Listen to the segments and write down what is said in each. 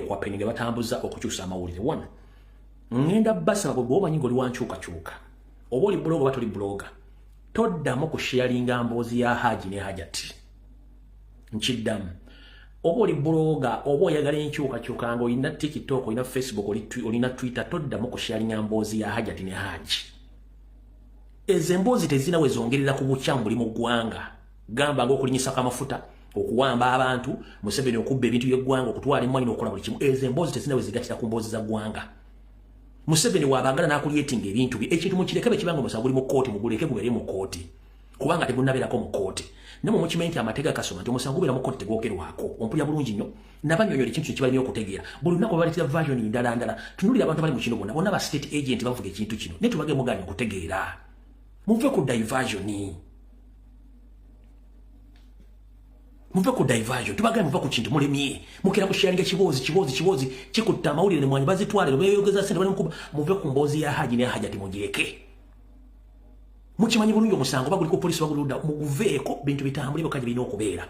kwa peninga batambuza okukyusa amawulire. One, ngenda basa bwoba nyingo liwanchuka chuka. Oboli bloga batuli bloga. Toddamu kusharinga mbozi ya Haji ne Hajati. Nchiddamu. Oboli bloga obo yagala enchuka chuka ngo ina TikTok ina Facebook olina Twitter toddamu kusharinga mbozi ya Hajati ne Haji. Ezembozi tezina wezongerera ku bukyambuli mu ggwanga. Gamba ngo kulinyisa kamafuta okuwamba abantu Museveni okubba ebintu by'eggwanga okutwala emmwanyi n'okola buli kimu. Ezembozi tezina wezigatira ku mbozi za ggwanga. Museveni wabagala nakulietinga ebintu bye ekintu mukireke bekibanga musaguli mu kooti muguleke gubere mu kooti kubanga tebunaberako mu kooti nemo mukimenti amatega kasoma nti omusango bera mu kooti tegokerwako ompulya bulungi nnyo nabanyonyole ekintu kibalina okutegeera buli lunaku balitira version ndala tunulira abantu bali mu kino bonna ba state agent bavuga ekintu kino ne tubage muganya okutegeera muve ku diversion muve ku diversion tubage muve ku kintu mulemye mukira ku sharinga kibozi kikutta mawulire ne mwanyi bazitwale beyogeza sente bali mukuba muve ku mbozi ya Haji ne Hajati mugireke mukimanyi bulungi omusango baguli ku police baguluda muveeko bintu bitambule bakaje bino okubeera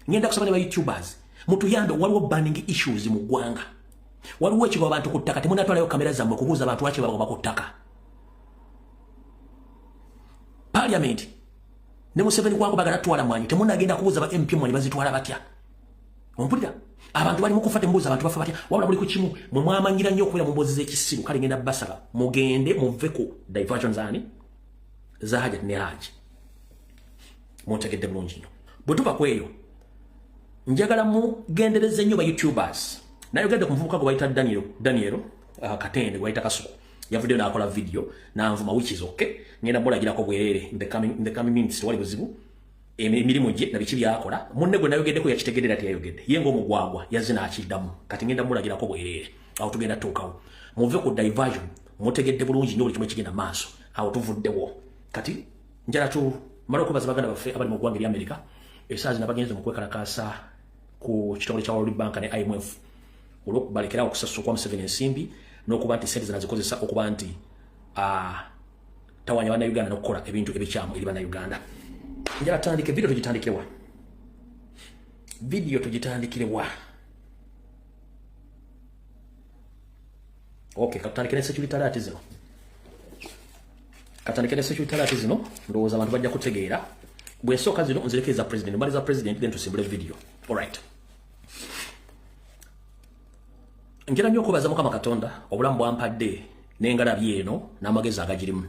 ngenda kusaba ne ba YouTubers mutuyambe waliwo banning issues mu ggwanga waliwo ekigo abantu ku ttaka temunatwalayo kamera zammwe kubuuza abantu wache baba ku ttaka parliament ne Museveni kwako bagala twala mwanyi temunagenda kubuuza ba MP mwanyi bazitwala batya ompulira abantu bali mukufa tembuuza abantu bafa batya wabula buli ku kimu mwe mwamanyira nnyo okubeera mu mbozi z'ekisiru kale ngenda basala mugende muve ku diversion zani za Hajati ne Haji muntegedde bulungi nnyo bwe tuva ku eyo njagala mugendereze nnyo ba YouTubers nayogedde ku muvubuka gwe bayita Daniel Katende gwe bayita Kasuku yavuddeyo n'akola video n'anvuma which is okay ngenda mulagirako bwerere in the coming minutes wali buzibu emirimu gye na biki byakola munne gwe nayogeddeko yakitegerera ati yayogedde ye ng'omugwagwa yazze n'akiddamu kati ngenda mulagirako bwerere awo tugenda tuukawo muve ku diversion mutegedde bulungi nnyo buli kimu ekigenda maaso awo tuvuddewo kati njala tumala okubaza baganda baffe abali mu ggwanga ery'Amerika esaazi nabagenze mu kwekalakaasa ku kitongole kya World Bank ne IMF olw'okubalekerawo okusasula kwa Museveni ensimbi n'okuba nti sente zinazikozesa okuba nti tawanya bannayuganda n'okukola ebintu ebikyamu eri bannayuganda njala tutandike video tugitandikirewa okay katandike ne security alert zino ndowooza abantu bajja kutegeera bw'ensooka zino nzirekereza president mbaliza president then tusimbule video alright njala nnyo okubaza Mukama Katonda obulamu bwampadde n'engalabi eno n'amagezi agagirimu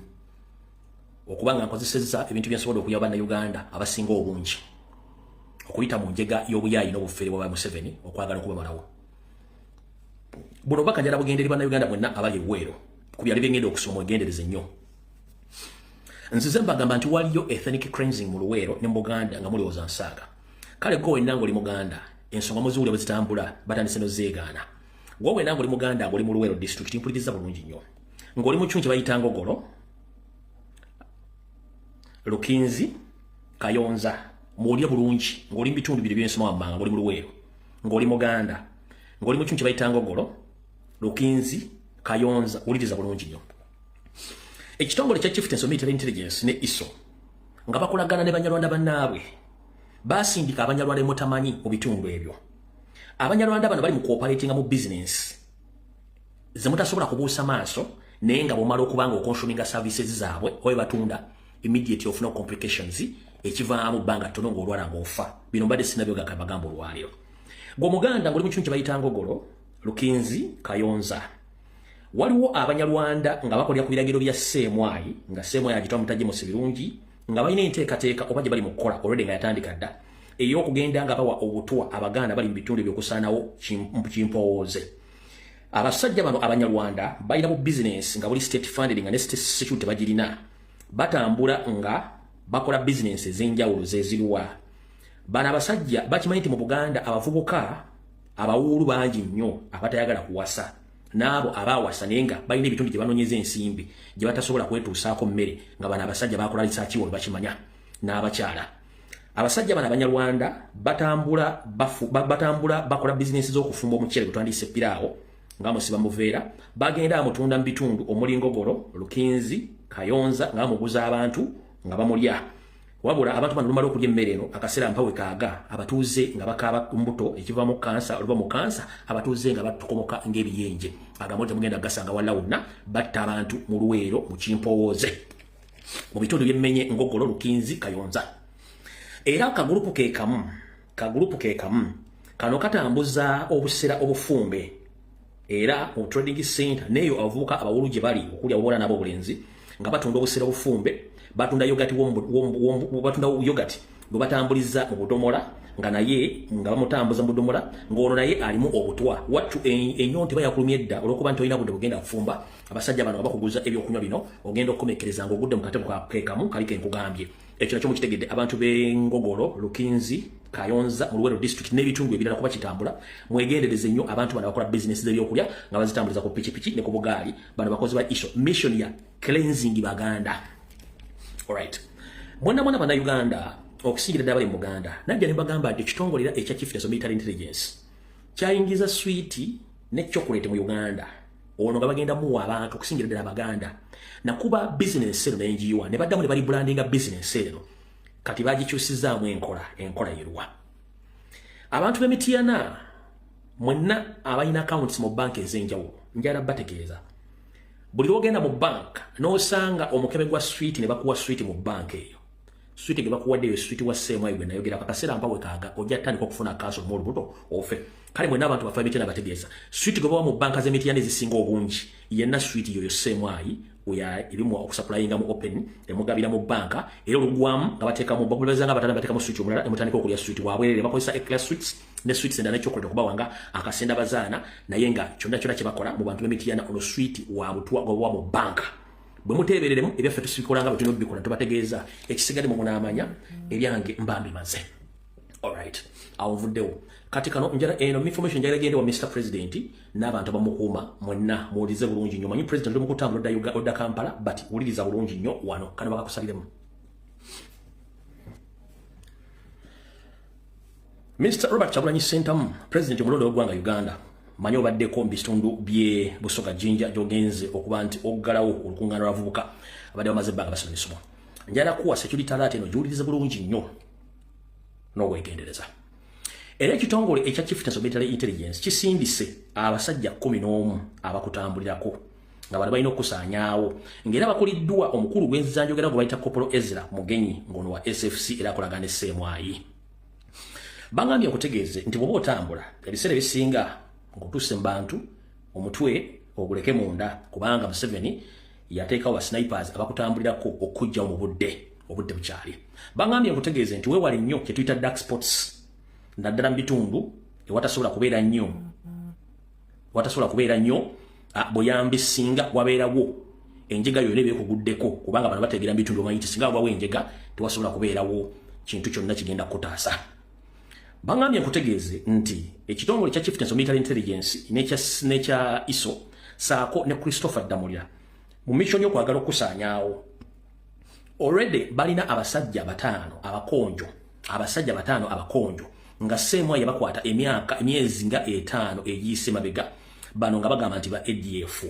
okuba nga nkozesezza ebintu byensobola okuyamba bannayuganda abasinga obungi okuyita mu njega y'obuyaayi n'obufere bwa Museveni okwagala okubamalawo buno baka njala bugenderi bannayuganda bwenna abali eweero ku byali byengenda okusoma ogendereze nnyo nzize mbagamba nti waliyo ethnic cleansing mu Luweero ne mu Buganda nga mulowooza nsaaga kale gwe nange oli Muganda ensonga muziwulira bwe zitambula batandise nozeegaana gwe nange oli Muganda ng'oli mu Luweero district mpuliriza bulungi nnyo ng'oli mu kimu kye bayita Ngogolo Lukinzi Kayonza mwolya bulungi ng'oli mu bitundu biri by'ensoma wammanga ng'oli mu Luweero ng'oli Muganda ng'oli mu kimu kye bayita Ngogolo Lukinzi Kayonza wuliriza bulungi nnyo ekitongole kya Chieftains of Military Intelligence ne ISO nga bakolagana ne Banyarwanda bannaabwe basindika Abanyarwanda mutamanyi mu bitundu ebyo Abanyarwanda bano bali mu cooperating mu business ze mutasobola kubuusa maaso naye nga bw'omala okubanga okonsuminga services zaabwe oba batunda immediate of no complications ekivaamu bbanga ttono ng'olwala ng'ofa bino mbadde sinabyoga magambo olwaliro gwe Muganda ng'oli mu kimu kye bayita Ngogolo Lukinzi Kayonza waliwo Abanyarwanda nga bakolera ku biragiro bya Ssemwayi nga Ssemwayi agitwa mutaje mu sibirungi nga balina enteekateeka oba gye bali mu kukola already nga yatandika dda ey'okugenda nga bawa obutwa Abaganda bali mu bitundu by'okusaanawo kimpowooze abasajja bano Abanyarwanda balina bu business nga buli state funding nga ne state security bagirina batambula nga bakola business ez'enjawulo zeziriwa bano abasajja bakimanyi nti mu Buganda abavubuka abawuulu bangi nnyo abatayagala kuwasa n'abo abawasa naye nga balina ebitundu gye banoonyeza ensimbi gye batasobola kwetuusaako mmere nga bano abasajja bakola lisaaki wano bakimanya n'abakyala abasajja bano Abanyarwanda batambula bakola bizinesi z'okufumba omuceere gwe twandiyise piraawo nga musiba muveera bagenda amutunda mu bitundu omuli Ngogolo Lukinzi Kayonza nga muguza abantu nga bamulya wabula abantu bano lumalo okulya emmere eno akaseera mpawe kaaga abatuuze nga bakaaba mbuto ekiva mu kansa oluva mu kansa abatuuze nga batukomoka ng'ebiyenje agamba nti mugenda gasanga walla wonna batta abantu mu Luweero mu Kimpowooze mu bitundu by'emmenye Ngogolo Lukinzi Kayonza era akagulupu ke kamu kano katambuza obusera obufumbe era mu trading center neyo avuka abawulu gye bali okulya obola nabo obulenzi nga batunda obusera obufumbe batunda yogati batunda yogati ngo batambuliza mu budomola nga naye nga bamutambuza mu budomola ng'ono naye alimu obutwa wattu enyonti bayakulumya edda olw'okuba nti olina budde bugenda kufumba abasajja bano bakuguza ebyokunywa bino ogenda okukomekereza ng'ogudde mu katebo kekamu kaliko enkugambye ekyo nakyo mukitegedde abantu b'Engogolo Lukinzi Kayonza mu Luweero district n'ebitundu ebirala kuba kitambula mwegendereze nnyo abantu bano bakola business z'ebyokulya nga bazitambuliza ku pikipiki ne ku bugaali bano bakozi ba iso mission ya cleansing Baganda. Alright. Mwena bana Uganda okusingira ddala bali mu Buganda najja ne bagamba nti ekitongolera ekya Chieftains of Military Intelligence kyayingiza sweeti ne chocolate mu Uganda ono nga bagenda muwa abantu okusingira ddala Baganda nakuba business eno n'enjiwa ne baddamu ne bali brandinga business eno kati bagikyusizaamu enkola yerwa abantu b'Emityana mwenna abalina accounts mu bank ez'enjawulo njala bategeeza buli lwogenda mu bank n'osanga omukebe gwa sweet ne bakuwa sweet mu bank eyo sweet ge bakuwaddeyo sweet wa ssemwayo gwe nayogera akaseera mpawe kaaga ojja tandika okufuna kanso mu lubuto ofe kale mwenna abantu bafa Emityana bategeeza sweet ge bawa mu bank z'Emityana ezisinga obungi yenna sweet yoyo ssemwayi oya ilimu okusuplyinga mu open emugabira mu banka era olugwamu nga bateekamu babulazanga batana bateekamu sweet omulala emutandika okulya sweet wabwerere bakozesa eclair sweets ne sweets endala chocolate okubawanga akasenda bazaana naye nga kyonna kye bakola mu bantu b'Emityana ono sweet wa butwa gwa mu banka bwe muteebereremu ebyaffe tusibikolanga batino bikola tubategeeza ekisigadde mu munaamanya ebyange mbambi maze. Alright, awo nvuddewo kati kano njala eno information njala gende wa Mr President n'abantu bamukuuma mwenna muwulize bulungi nnyo manyi President oli mu kutambula odda Kampala but wuliriza bulungi nnyo wano kano bakakusaliremu. Mr Robert Kyagulanyi Ssentamu President omulonde w'eggwanga Uganda manyi obaddeko mu bitundu bye Busoga Jinja gy'ogenze okuba nti oggalawo olukuŋŋaana lw'abavubuka abadde bamaze ebbanga basoma emisomo njala kuwa security alert eno giwulirize bulungi nnyo n'obwegendereza. Era ekitongole ekya Chieftains of Military Intelligence kisindise abasajja 11 abakutambulirako nga bali balina okusaanyaawo ng'era bakuliddwa omukulu gw'enzanjogera gwe bayita Kopolo Ezra Mugenyi ng'ono wa SFC era akolagana ne Ssemwayi. Bangambye okutegeeze nti bw'oba otambula ebiseera ebisinga ng'otuuse mu bantu omutwe oguleke munda kubanga Museveni yateekawo ba snipers abakutambulirako okujja mu budde bukyali. Bangambye okutegeeze nti weewale nnyo kye tuyita dark spots naddala mu bitundu ewatasobola kubeera nnyo buyambi singa wabeerawo enjega yonna ebeekuguddeko kubanga bano bategeera mu bitundu omanyi nti singa wabawo enjega tewasobola kubeerawo kintu kyonna kigenda kutaasa. Bangambye nkutegeeze nti ekitongole kya Chieftains of Military Intelligence n'ekya ISO saako ne Christopher Damulya mu mission y'okwagala okusaanyaawo already balina abasajja bataano abakonjo nga Ssemwayi yabakwata emyezi nga 5 egiyise mabega bano nga bagamba nti ba ADF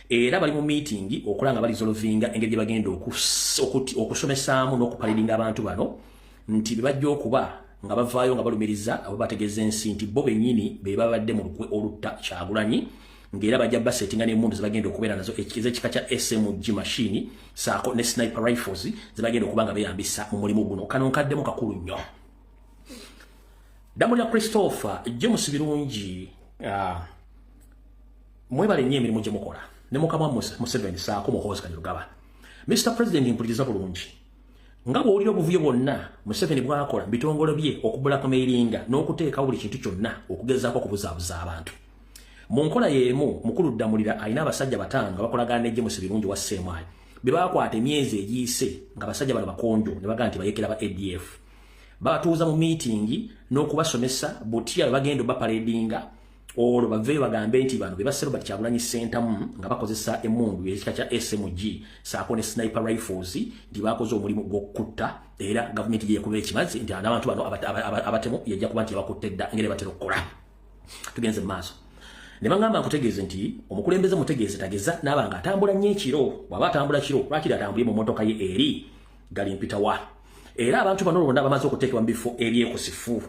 era bali mu meeting okulanga bali zolovinga engeri gye bagenda okusomesaamu n'okupaliringa abantu bano nti bebajja okuba nga bavaayo nga balumiriza abo bategeeza ensi nti bo bennyini be babadde mu lukwe olutta Kyagulanyi ng'era bajja basetinga n'emmundu zebagenda okubeera nazo ez'ekika kya SMG machine saako ne sniper rifles zebagenda okuba nga beeyambisa mu mulimu guno kano nkaddemu kakulu nnyo. Damulya Christopher James birungi mwebale nnyo emirimu gye mukola ne mukamwa Museveni saako muhoozi Kanyarugaba. Mr President mpuliriza bulungi nga bw'owulira obuvuyo bwonna Museveni bw'akola bitongole bye okubulako mairinga n'okuteeka buli kintu kyonna okugezaako okubuzaabuza abantu. Mu nkola y'emu mukulu Damulira alina abasajja 5 nga bakolagana ne James birungi wa Ssemwayi be baakwata emyezi egiyise nga basajja bano bakonjo ne bagamba nti bayekera ba ADF babatuuza mu meeting n'okubasomesa butya bagenda baparedinga olwo baveeyo bagambe nti bano be basse Robert Kyagulanyi Ssentamu nga bakozesa emmundu ekika kya SMG saako ne sniper rifles nti bakoze omulimu gw'okutta era gavumenti gye yakuba ekimazi nti abantu bano abatemu yajja kuba nti yabakutte dda engeri batera okukola. Tugenze mu maaso ne bangamba nkutegeeze nti omukulembeze mutegeeze tageza n'abanga atambula nnyo ekiro bw'aba atambula kiro lwakiri atambulye mu mmotoka ye eri gali mpitawa era abantu bano bonna bamaze okuteekebwa mu bifo ebyekusifu.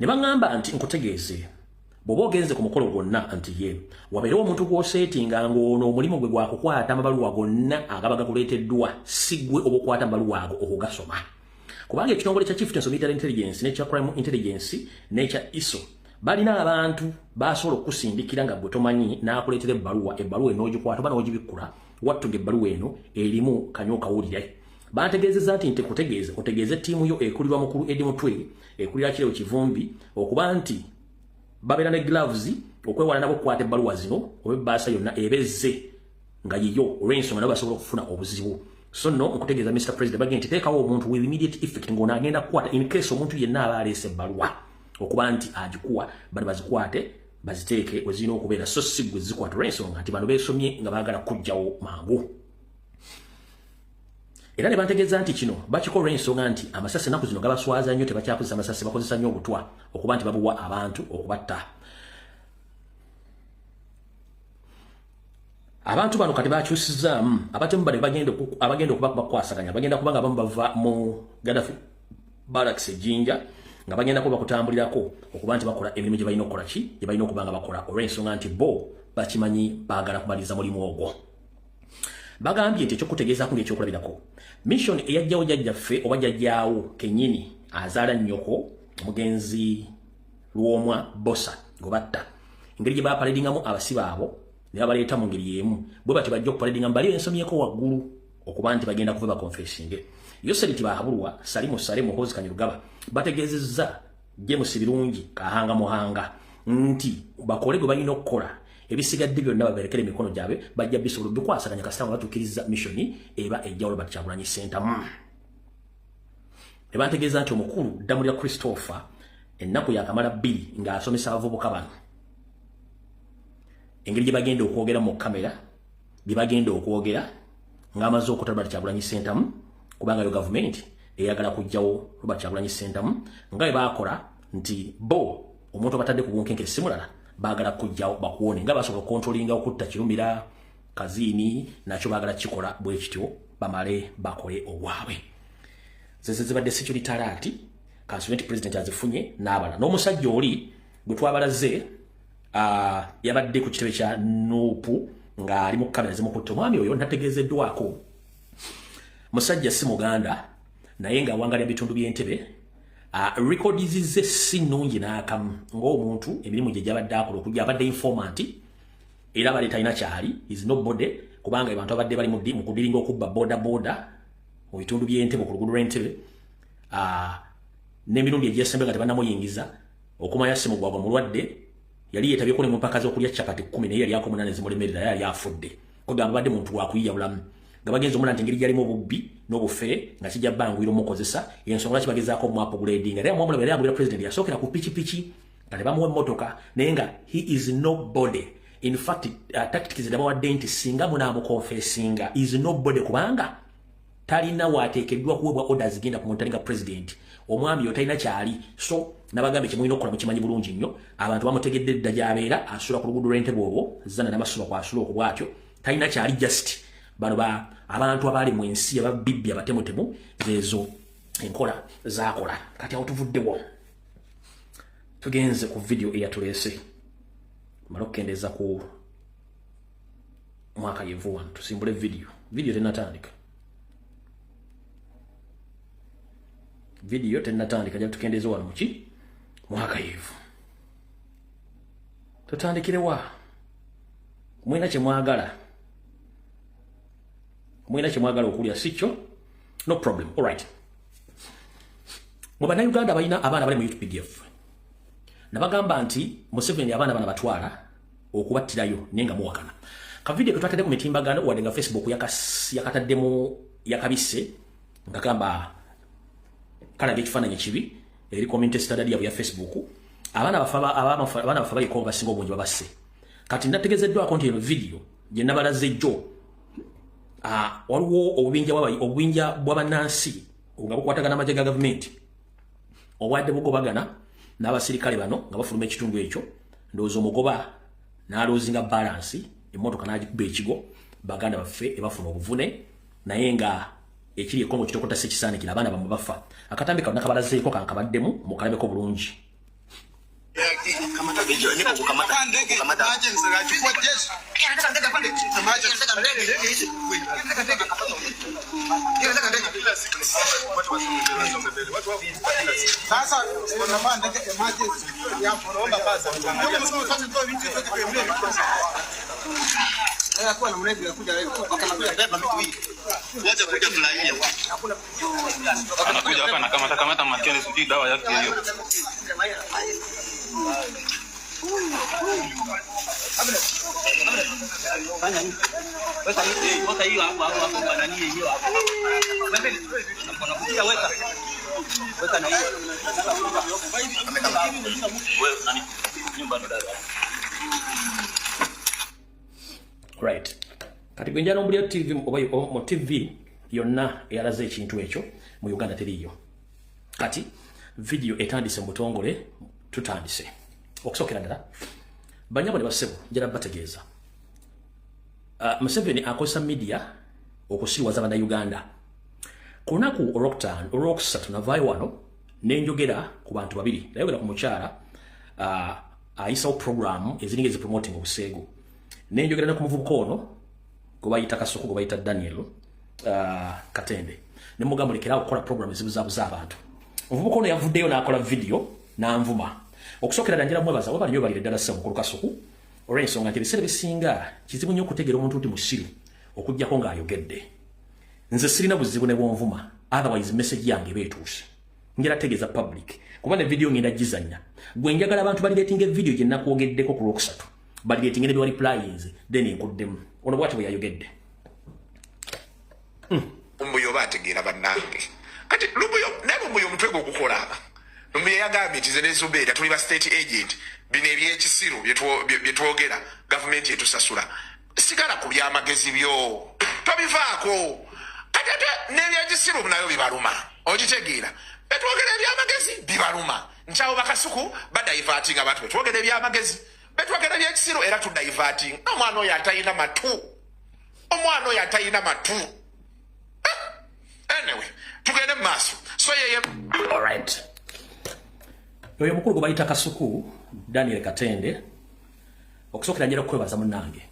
Ne baŋŋamba nti nkutegeeze bw'oba ogenze ku mukolo gwonna nti ye wabeerewo omuntu gw'oseetinga ng'ono omulimu gwe gwa kukwata amabaluwa gonna agaba gakuleeteddwa si ggwe oba okwata amabaluwa ago okugasoma. Kubanga ekitongole kya Chief Military Intelligence n'ekya Crime Intelligence n'ekya ISO balina abantu basobola okusindikira nga bwe tomanyi n'akuleetera ebbaluwa enoogikwata oba n'ogibikkula wattu ng'ebbaluwa eno erimu kanyo kawulire. Bantegeezezza nti kutegeeze otegeeze ttiimu yo ekulirwa mukulu Edi Mutwe ekulira Kireo Kivumbi okuba nti babeera ne gloves okwewala nabo okukwata ebbaluwa zino oba ebbaasa yonna ebezze nga yiyo olw'ensonga nabo basobola okufuna obuzibu. So no nkutegeeza Mr. President bagenda nti teekawo omuntu with immediate effect ng'ono agenda kukwata in case omuntu yenna aba aleese ebbaluwa okuba nti agikuwa bali bazikwate baziteeke we zirina okubeera so si gwe zikwata olw'ensonga nti bano beesomye nga baagala kuggyawo mangu. Era ne bantegeeza nti kino bakikola olw'ensonga nti amasasi ennaku zino gabaswaza nnyo tebakyakozesa amasasi bakozesa nnyo obutwa okuba nti babuwa abantu okubatta. Abantu bano kati bakyusizaamu abatemu bano abagenda okuba bakwasaganya bagenda kuba nga abamu bava mu Gaddafi barracks ejjinja nga bagenda kuba bakutambulirako okuba nti bakola emirimu gye balina okukola ki gye balina okuba nga bakola olw'ensonga nti bo bakimanyi baagala kumaliriza mulimu ogwo. Bagambye nti ekyokutegeezaako ng'ekyokulabirako mission eyajjawo jjajjaffe oba jjajjaawo kennyini azaala nnyoko omugenzi Lwomwa Bosa gobatta engeri gye bapaledingamu abasibe abo ne babaleeta mu ngeri y'emu bwe bati bajja okupaledinga mu bali ensomyeko waggulu okuba nti bagenda kuva bakonfesinge. Yoseliti bahabulwa Salimu Salemu Hozi Kanyarugaba bategeezezza James Birungi Kahanga Muhanga nti bakole gwe balina okukola ebisigadde byonna baberekere emikono gyabwe bajja bisobola bikwasaganya kasita batuukiriza missioni eba ejja Robert Kyagulanyi Center. Ne bantegeeza nti omukulu Damulira Christopher ennaku yakamala 2 ng'asomesa abavubuka bano engeri gye bagenda okwogera mu kamera gye bagenda okwogera ng'amaze okutta Robert Kyagulanyi Center kubanga yo gavumenti eyagala kuggyawo Robert Kyagulanyi Center nga bwe baakola nti bo omuntu abatadde ku bunkenke simulala baagala kuggyawo bakuwone nga basobola okontrolinga okutta Kirumira Kaziini nakyo baagala kikola bwe kityo bamale bakole obwabwe. Zibadde security alert Kasumenti President azifunye n'abala n'omusajja oli gwe twabalaze yabadde ku kitebe kya Nuupu ng'ali mu kamera zimukutta. Omwami oyo nategeezeddwako musajja si Muganda naye ng'awangalira bitundu by'Entebbe records ze si nnungi n'akamu ng'omuntu emirimu gye gyabadde akola okujja abadde informant era bali talina kyali is nobody kubanga abantu abadde bali mu kudiringa okubba boda mu bitundu by'Entebbe ku luguudo lw'Entebbe n'emirundi egyesembe nga tebannamuyingiza okumanya Ssemugwagwa mulwadde yali yeetabyeko ne mu mpaka z'okulya capati 10 naye yali akomunana ezimulemerera yali afudde kugamba badde muntu wakuyiya bulamu nga bagenza omulala nti engeri gyalimu obubbi n'obufere nga kijja bangwira omukozesa ensonga lwaki bagezaako omu upgrading era omwamulabe yali agulira president yasookera ku pikipiki nga tebamuwa emmotoka naye nga he is nobody. In fact tactics zebawadde nti singa munaamukonfesinga is nobody kubanga talina waateekeddwa kuweebwa orders zigenda ku muntu alinga president. Omwami yo talina kyali so nabagambe kimulina okukola mukimanyi bulungi nnyo abantu bamutegedde dda gy'abeera asula ku luguudo lw'Entebbe olwo zana n'amasuma kwasula okwo bwatyo talina kyali just bano abantu abaali mu ensi ababibbi abatemutemu zeezo enkola zaakola. Kati awo tuvuddewo tugenze ku video eyatuleese mala okukendeeza ku mwaka yevu wano tusimbule video tennatandika jja tukendeeza wano muki mwaka yevu tutandikirewa mwina kyemwagala okulya sikyo no problem. All right, mu bannayuganda balina abaana bali mu UPDF nabagamba nti Museveni abaana bana batwala okubattirayo naye nga muwakana. Ka video ketwatadde ku mitimbagano wadde nga Facebook yakataddemu yakabisse nga gamba kalaga ekifaananyi kibi eri community standard yabwe ya Facebook abaana bafa baliko basinga obungi babasse. Kati nategezeddwako nti eno video gye nabalaze jjo waliwo obubinja bw'abannansi nga bukwatagana amagye ga gavumenti obwadde bugobagana n'abasirikale bano nga bafuluma ekitundu ekyo ndowooza omugoba n'aloozinga balansi emmotoka n'agikuba ekigo baganda baffe ebafuna obuvune naye nga ekiri ekongo kitokota sekisane kila abana bamu bafa akatambi kaona kabalazeeko kankabaddemu mukalabeko bulungi kamata bejo ne ko kamata ndege maje nzira chukua jeshi nataka ndege pande maje nataka ndege hizi nataka ndege nataka ndege bila siku watu wasome mbele watu wao sasa kuna ndege maje ya naomba kaza ndio msemo kazi ndio vitu vyote pembeni kwa na mrefu anakuja leo akanakuja beba vitu hivi wacha kuja furahia hakuna anakuja hapa na kamata machele sijui dawa yake hiyo weka hiyo hapo kwa nani hiyo hapo weka weka na hiyo wewe nani nyumba ndo dada right kati gwenjana ombulya TV mu TV yonna eyalaze ekintu ekyo mu Uganda teriyo kati video etandise mutongole tutandise okusokera ddala banyabo ne basebo njala bategeeza Museveni akosa media okusiwaza bana Uganda kunaku Rocksat na vayo wano nenjogera ku bantu babiri nayogera ku mukyala ayisa program eziringa ezi promoting obuseego nenjogera na ku muvubuka ono gobayita Kasuku gobayita Daniel Katende ne mugambo lekera okukola program ezibuzabuza abantu omuvubuka ono yavuddeyo n'akola video n'anvuma okusokera danjira mwebaza wabali nyo balire ddala ssebo ku Kasuku olw'ensonga nti ebiseera bisinga kizibu nnyo okutegeera omuntu nti musiru okujjako ng'ayogedde nze sirina buzibu ne bwonvuma otherwise message yange beetuuse njala tegeeza public kuba ne video ngenda gizanya gwe njagala abantu balireetinga video gye nakwogeddeko ku Lwokusatu balireetinga ne replies then enkuddemu ono bw'ati bwe yayogedde umbuyo bategeera bannange kati lubuyo naye umbuyo omutwe gw'okukola Lumbuye yagambye nti ze n'ezubeera tuli ba state agent bino ebyekisiru bye twogera gavumenti etusasula sigala ku byamagezi byo tobivaako kati ate n'ebyekisiru nayo bibaluma ogitegeera betwogera ebyamagezi bibaluma nkyawo bakasuku badaivating abantu betwogera ebyamagezi betwogera ebyekisiru era tudaivating omwana oyo atalina matu anyway tugende mu maaso so yeye alright oyo mukulu gobayita Kasuku Daniel Katende okusokera njera kwebaza munange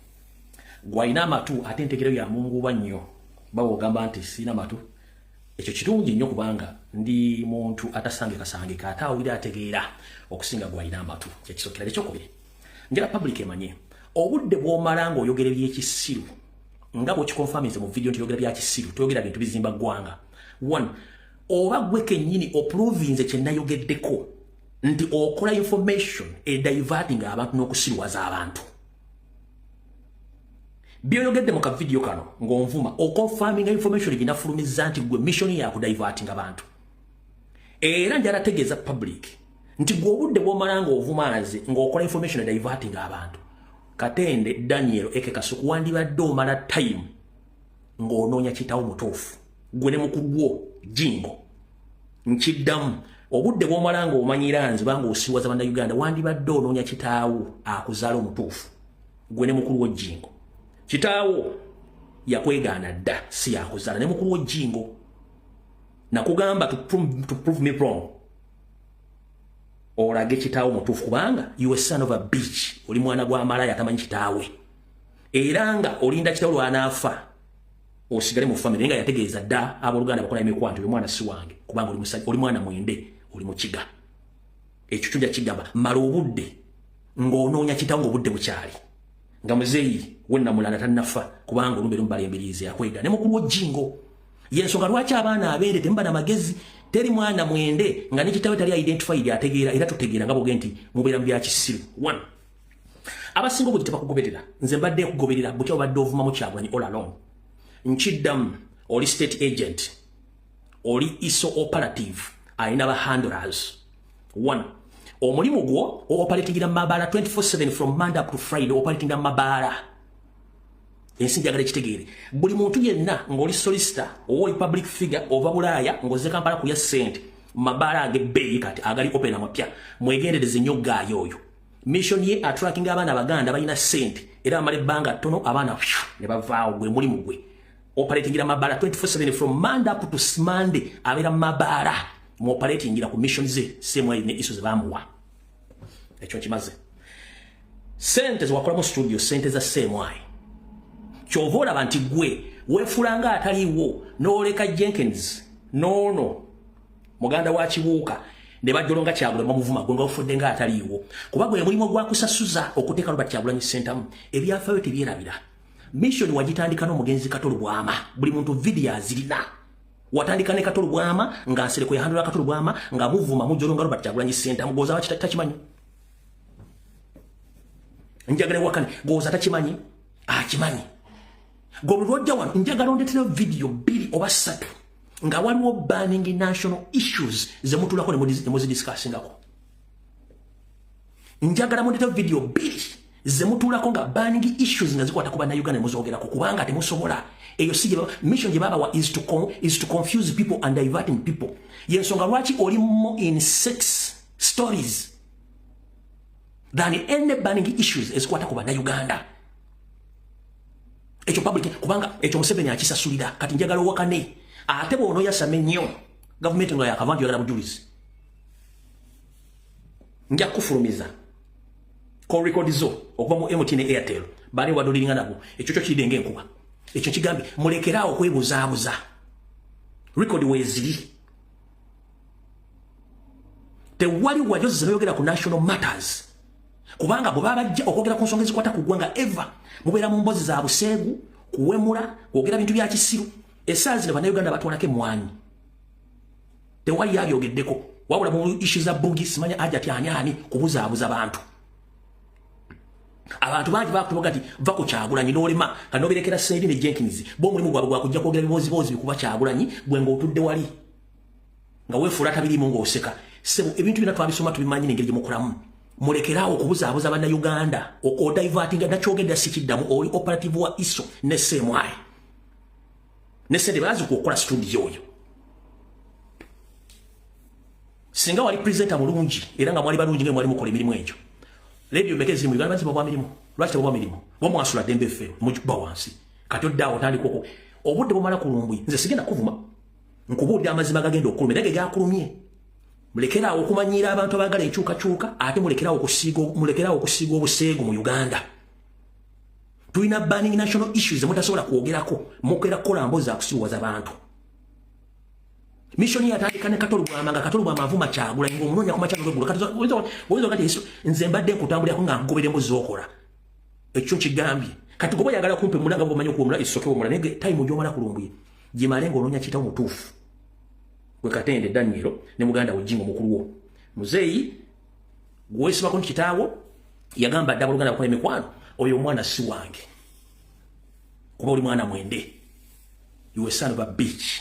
gwaina amatu ate entegero ya Mungu bannyo bawo gamba nti sina matu ekyo kirungi nnyo kubanga ndi muntu atasange ate awulira ategeera okusinga gwaina amatu kyekisokera ekyokubiri njera public emanye obudde bw'omala ng'oyogera ebyekisiru nga bw'okikonfaminze mu video nti oyogera byakisiru toyogera bintu bizimba ggwanga one oba gwe kennyini oprovinze kye nayogeddeko nti okola information diverting abantu n'okusirwaza abantu byoyogedde mu ka video kano ng'onvuma oconfirming information binafulumizza nti gwe mission ya kudiverting abantu era njala tegeeza public nti gwe obudde bw'omala ng'ovumaaze ng'okola information diverting abantu Katende Daniel Kasuku wandibadde omala time ng'onoonya kitawo mutuufu gwe ne mukugwo jingo nkiddamu obudde bw'omala ng'omanyira nze banga osiwaza banda Uganda wandibadde onoonya kitaawo akuzaala omutuufu gwe ne mukulu w'ejjingo kitaawo yakwegaana dda si yakuzaala ne mukulu w'ejjingo nakugamba to prove me wrong olage kitaawo mutuufu kubanga you a son of a bitch oli mwana gwa malaya atamanyi kitaawe era nga olinda kitaawo lwanaafa osigale mu family nga yategeeza dda abooluganda bakola emikwanto omwana si wange kubanga oli mwana mwende oli mu kiga ekyo tujja kigamba mala obudde ng'onoonya kitaawo ng'obudde bukyali nga muzeeyi wenna mulala tannafa kubanga olumbe balemberiize yakwega ne mukulu w'ejjingo yensonga lwaki abaana abeere temba na magezi teri mwana mwende nga ne kitaawe tali identified ategeera era tutegeera nga bwoge nti mubeera mu byakisiru one abasinga obudde tebakugoberera nze mbadde kugoberera butya obadde ovuma mu Kyagulanyi all along nkiddamu oli state agent oli iso operative ayina ba handlers one omulimu gwo operatingira mabala 24/7 from Monday up to Friday operatingira mabala ensi njagala kitegeere buli muntu yenna ng'oli solicitor oli public figure ova Bulaaya ng'oze Kampala kulya ssente mabala ag'ebbeeyi kati agali open amapya mwegendereze nnyo gaayo oyo mission ye attracking abaana Baganda balina ssente era amala ebbanga ttono abaana ne bavaawo gwe mulimu gwe operating gira mabara 24/7 from Monday up to Monday abera mabara mu operating gira ku mission ze semwe ne iso zebamuwa ekyo kimaze sente zwakola mu studio sente za semwe chovola banti gwe wefulanga ataliwo noleka Jenkins no muganda wa kibuuka ne bajolonga kyagula mamuvuma gonga ofudde nga ataliwo kubagwe ya mulimo gwa kusasuza okuteka Robert Kyagulanyi center ebyafayo tebyerabira mission wagitandika no mugenzi Katolo Bwama buli muntu video azirina watandika ne Katolo Bwama nga nsereko ya handula Katolo Bwama nga muvuma mujolonga Robert Kyagulanyi center mugoza wa tachimanyi njagale wakani goza tachimanyi kimanyi gobulojja wan njagala ondetera video bili obasatu nga waliwo banning national issues zemutulako ne muzidiscussingako njagala mondetera video bili zemutulako nga banning issues nga zikwata kuba na Uganda ne muzogerako kubanga temusobola eyo sije mission je baba wa is to confuse people and diverting people yensonga lwaki oli mo in sex stories than any banning issues ezikwata kuba na Uganda echo public kubanga echo Museveni akisasulira kati njagala wakane ate bono yasame nnyo government ngo yakavanjo yagala bujulizi nja kufulumiza call record zo okuba mu MTN Airtel bali wadolinga nabo ekyo kyo kidenge enkuba ekyo kigambi mulekerawo kwebuzaabuza record wezili te wali wajozi zayogera ku national matters kubanga bo babajja okwogera ku nsonga ezikwata ku ggwanga ever mubera mu mbozi za buseegu kuwemula kwogera bintu bya kisiru esaazi ne bannayuganda batwalako emwanyi tewali yabyogeddeko wabula mu ishu za bugi simanya aja tyanyani kubuzaabuza abantu bangi bakutuboga nti va ku Kyagulanyi n'olema kano berekera Saidi ne Jenkins bo mulimu gwabwe gwakujja kwogera bibozibozi bikuba Kyagulanyi gwe ng'otudde wali nga weefuula tabirimu ng'oseka sebo ebintu bina twabisoma tubimanyi n'engeri gye mukulamu mulekerawo okubuzaabuza bannayuganda okodivertinga nakyogedda sikiddamu oli operative wa iso ne semwayi ne sente bazi kukola studio oyo singa wali presenter mulungi era nga mwali balungi nga mwali mukola emirimu egyo radio mekezi mu Uganda baziba mirimu lwaki bwa mirimu bomwasula Dembe FM mukuba wansi kati oddawo tandikoko obudde bumala kulumbwi nze sigenda kuvuma nkubudde amazima gagenda okulumya nage gakulumye mulekerawo okumanyira abantu abagala enkyukakyuka ate mulekerawo okusiiga obuseegu mu Uganda tulina banning national issues mutasobola kwogerako mukera kukola mbozi za kusiwaza abantu mission yatandika ne Katolo Bwama nga Katolo Bwama avuma Kyagulanyi ng'omunonya ku makyalo g'eggulu kati kati nze mbadde nkutambulirako nga ngobera embuzi z'okola ekyo kigambye kati goba yagala kumpe mulanga bomanyi okuwomula isokewo mula nege time gy'omala kulumbuye gimale ng'ononya kitawo mutuufu gwe Katende Daniel ne muganda we Jingo mukulu wo muzeeyi gwesibako nti kitaawo yagamba dda Buluganda kukola emikwano oyo omwana si wange kuba oli mwana mwende you a son of a bitch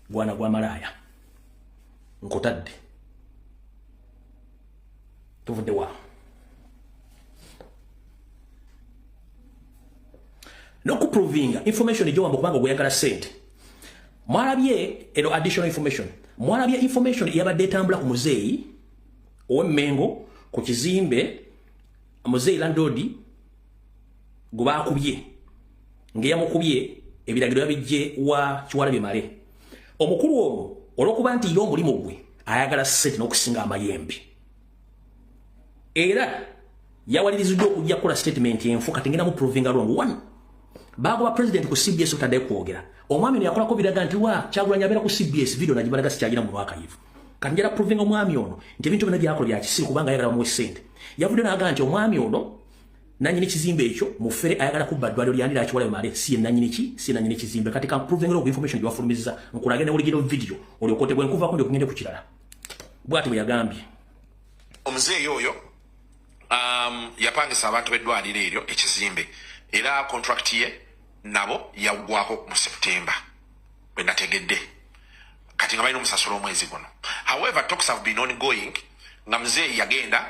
bwana gwa malaya nkotadde tuvudde wa nokuprovinga information ejo wambo kubanga gweyagala sente mwalabye eno additional information mwalabye information yabadde etambula ku muzeeyi ow'Emmengo ku kizimbe muzeeyi landlord gubakubye ngeyamukubye ebiragiro yabijje wa Kiwalabye Male omukulu omwo olwokuba nti yo omulimu gwe ayagala sente n'okusinga amayembe era yawaliriziddwa okujja kukola statement enfu kati ngenda mu provinga wrong one bagoba president ku CBS otadde kwogera omwami ono yakolako biraga nti wa Kyagulanyi abeera ku CBS video nagibalaga sikyagira mu mwakayivu kati njala provinga omwami ono nti ebintu byonna byakola bya kisiru kubanga ayagala bamuwe sente yavudde n'aga nti omwami ono nanyini kizimbe ekyo mufere ayagala kubba ddwaliro lyandira Kiwalabye Male si nanyini kizimbe kati ka proving ku information gyewafulumiza nkulage ne original video olyokote bwe nkuva kundi okugende ku kirala bwati bwe yagambye omuzeeyi oyo yapangisa abantu b'eddwaliro eryo ekizimbe era contract ye nabo yaggwako mu September bwe nategedde kati nga balina omusasula omwezi guno however talks have been ongoing nga muzeeyi yagenda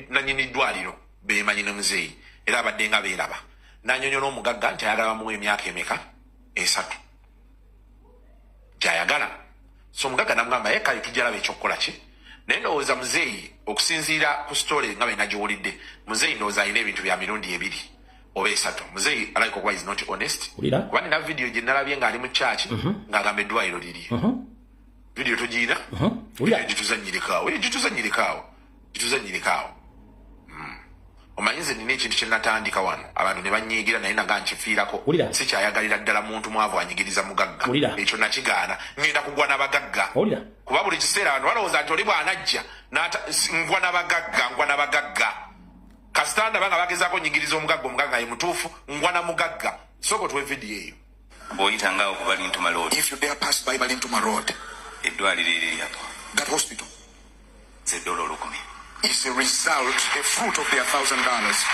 nanyini ddwaliro bemanyi ne muzeeyi era abadde nga beeraba nanyonyola omugagga nti ayagala bamuwa emyaka emeka 3 gyayagala so omugagga namugamba ye kale tujja laba ekyokukola ki naye ndowooza muzeeyi okusinziira ku story nga bwe nagiwulidde muzeeyi ndowooza alina ebintu bya mirundi 2 obesatu muzeyi aliko kwa is not honest ulira kwani na video je nalabye nga ali mu church ngagambe dwairo liri video tujira ulira jituzanyirikawo omanyize nina ekintu kyenatandika wano abantu ne banyigira naye naga nkifiirako si kyayagalira ddala muntu mwavu anyigiriza mugagga ekyo nakigaana ngenda kugwa n'abagagga kuba buli kiseera abantu balowooza nti oli bw'anajja ngwa n'abagagga kasitanda banga bagezaako nyigiriza omugagga ye mutuufu ngwa na mugagga soko tuwe vidiyo eyo bw'oyitangaawo ku Balintuma Road if you dare pass by Balintuma Road eddwaliro eryapo that hospital $1,000 is a result, a fruit of their $1,000.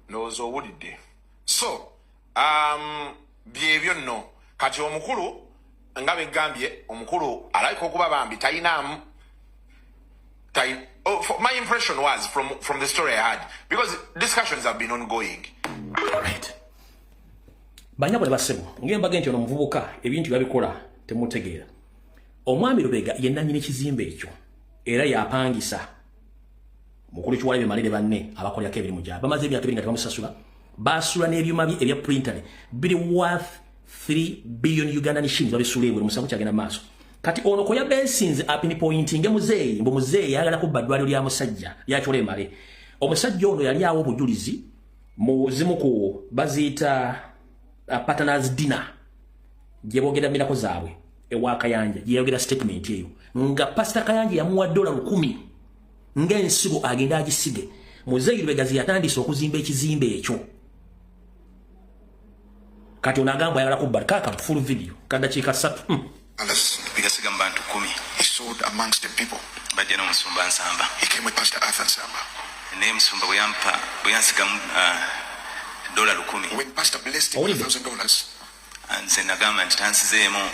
Nozo wulidde. So, byebyo nno kati omukulu nga begambye omukulu alayika okuba bambi tayinamu my impression was from the story I had because discussions have been ongoing. Right. Banyabo basebo ngemba nti ono muvubuka ebintu babikola temutegeera omwami Lubega yenna nyine kizimbe ekyo era yapangisa mukulu kiwala bye malire banne abakolya kebiri mujaba bamaze emyaka 2 nga tebamusasula basula n'ebyuma ebya printer bili worth 3 billion Ugandan shillings babisula ebwe musango kyagenda maaso kati ono koya Bensins up in pointing muzeeyi mbo muzeeyi yagala ku badwaliro lya musajja yakyole male omusajja ono yali awo obujulizi mu zimu ku bazita partners dinner jebogera mirako zaabwe ewa Kayanja yeyogera statement eyo nga Pastor Kayanja yamuwa $10,000 ng'ensigo agenda agisige muzeeyi Lubega yatandise okuzimba ekizimbe ekyo kati onagamba yagala kubba kaka full video kadakiika 3 bigasiga mu bantu 10 he sold amongst the people bajja n'omusumba Nsamba he came with Pastor Arthur Nsamba naye musumba bwe yansigamu $10,000 when Pastor blessed him with $1,000 nze nagamba nti tansizeemu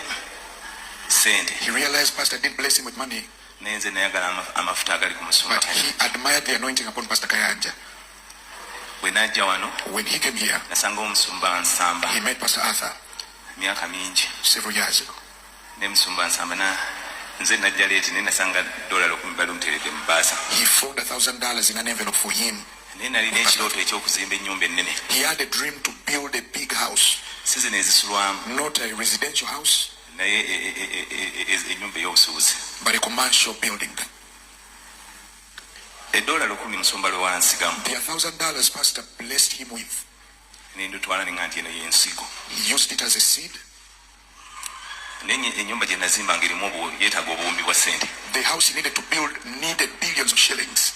sente he realized Pastor did bless him with money naye nze nayagala amafuta agali ku musumba but he admired the anointing upon Pastor Kayanja. Bwe najja wano when he came here nasanga omusumba Nsamba he met Pastor Arthur myaka mingi several years ago ne musumba Nsamba nze najja leeti naye nasanga $10,000 balumuteredde mu baasa he found $1,000 in an envelope for him. Naye nalina ekirooto eky'okuzimba ennyumba ennene he had a dream to build a big house si zino ezisulwamu not a residential house naye ennyumba ey'obusuubuzi but a commercial building. $10,000 musumba lwe wansigamu the $1,000 Pastor blessed him with ne ndutwala ne nga nti eno y'ensigo he used it as a seed. naye ennyumba gye nazimba ng'erimu yeetaaga obuwumbi bwa ssente the house he needed to build needed billions of shillings.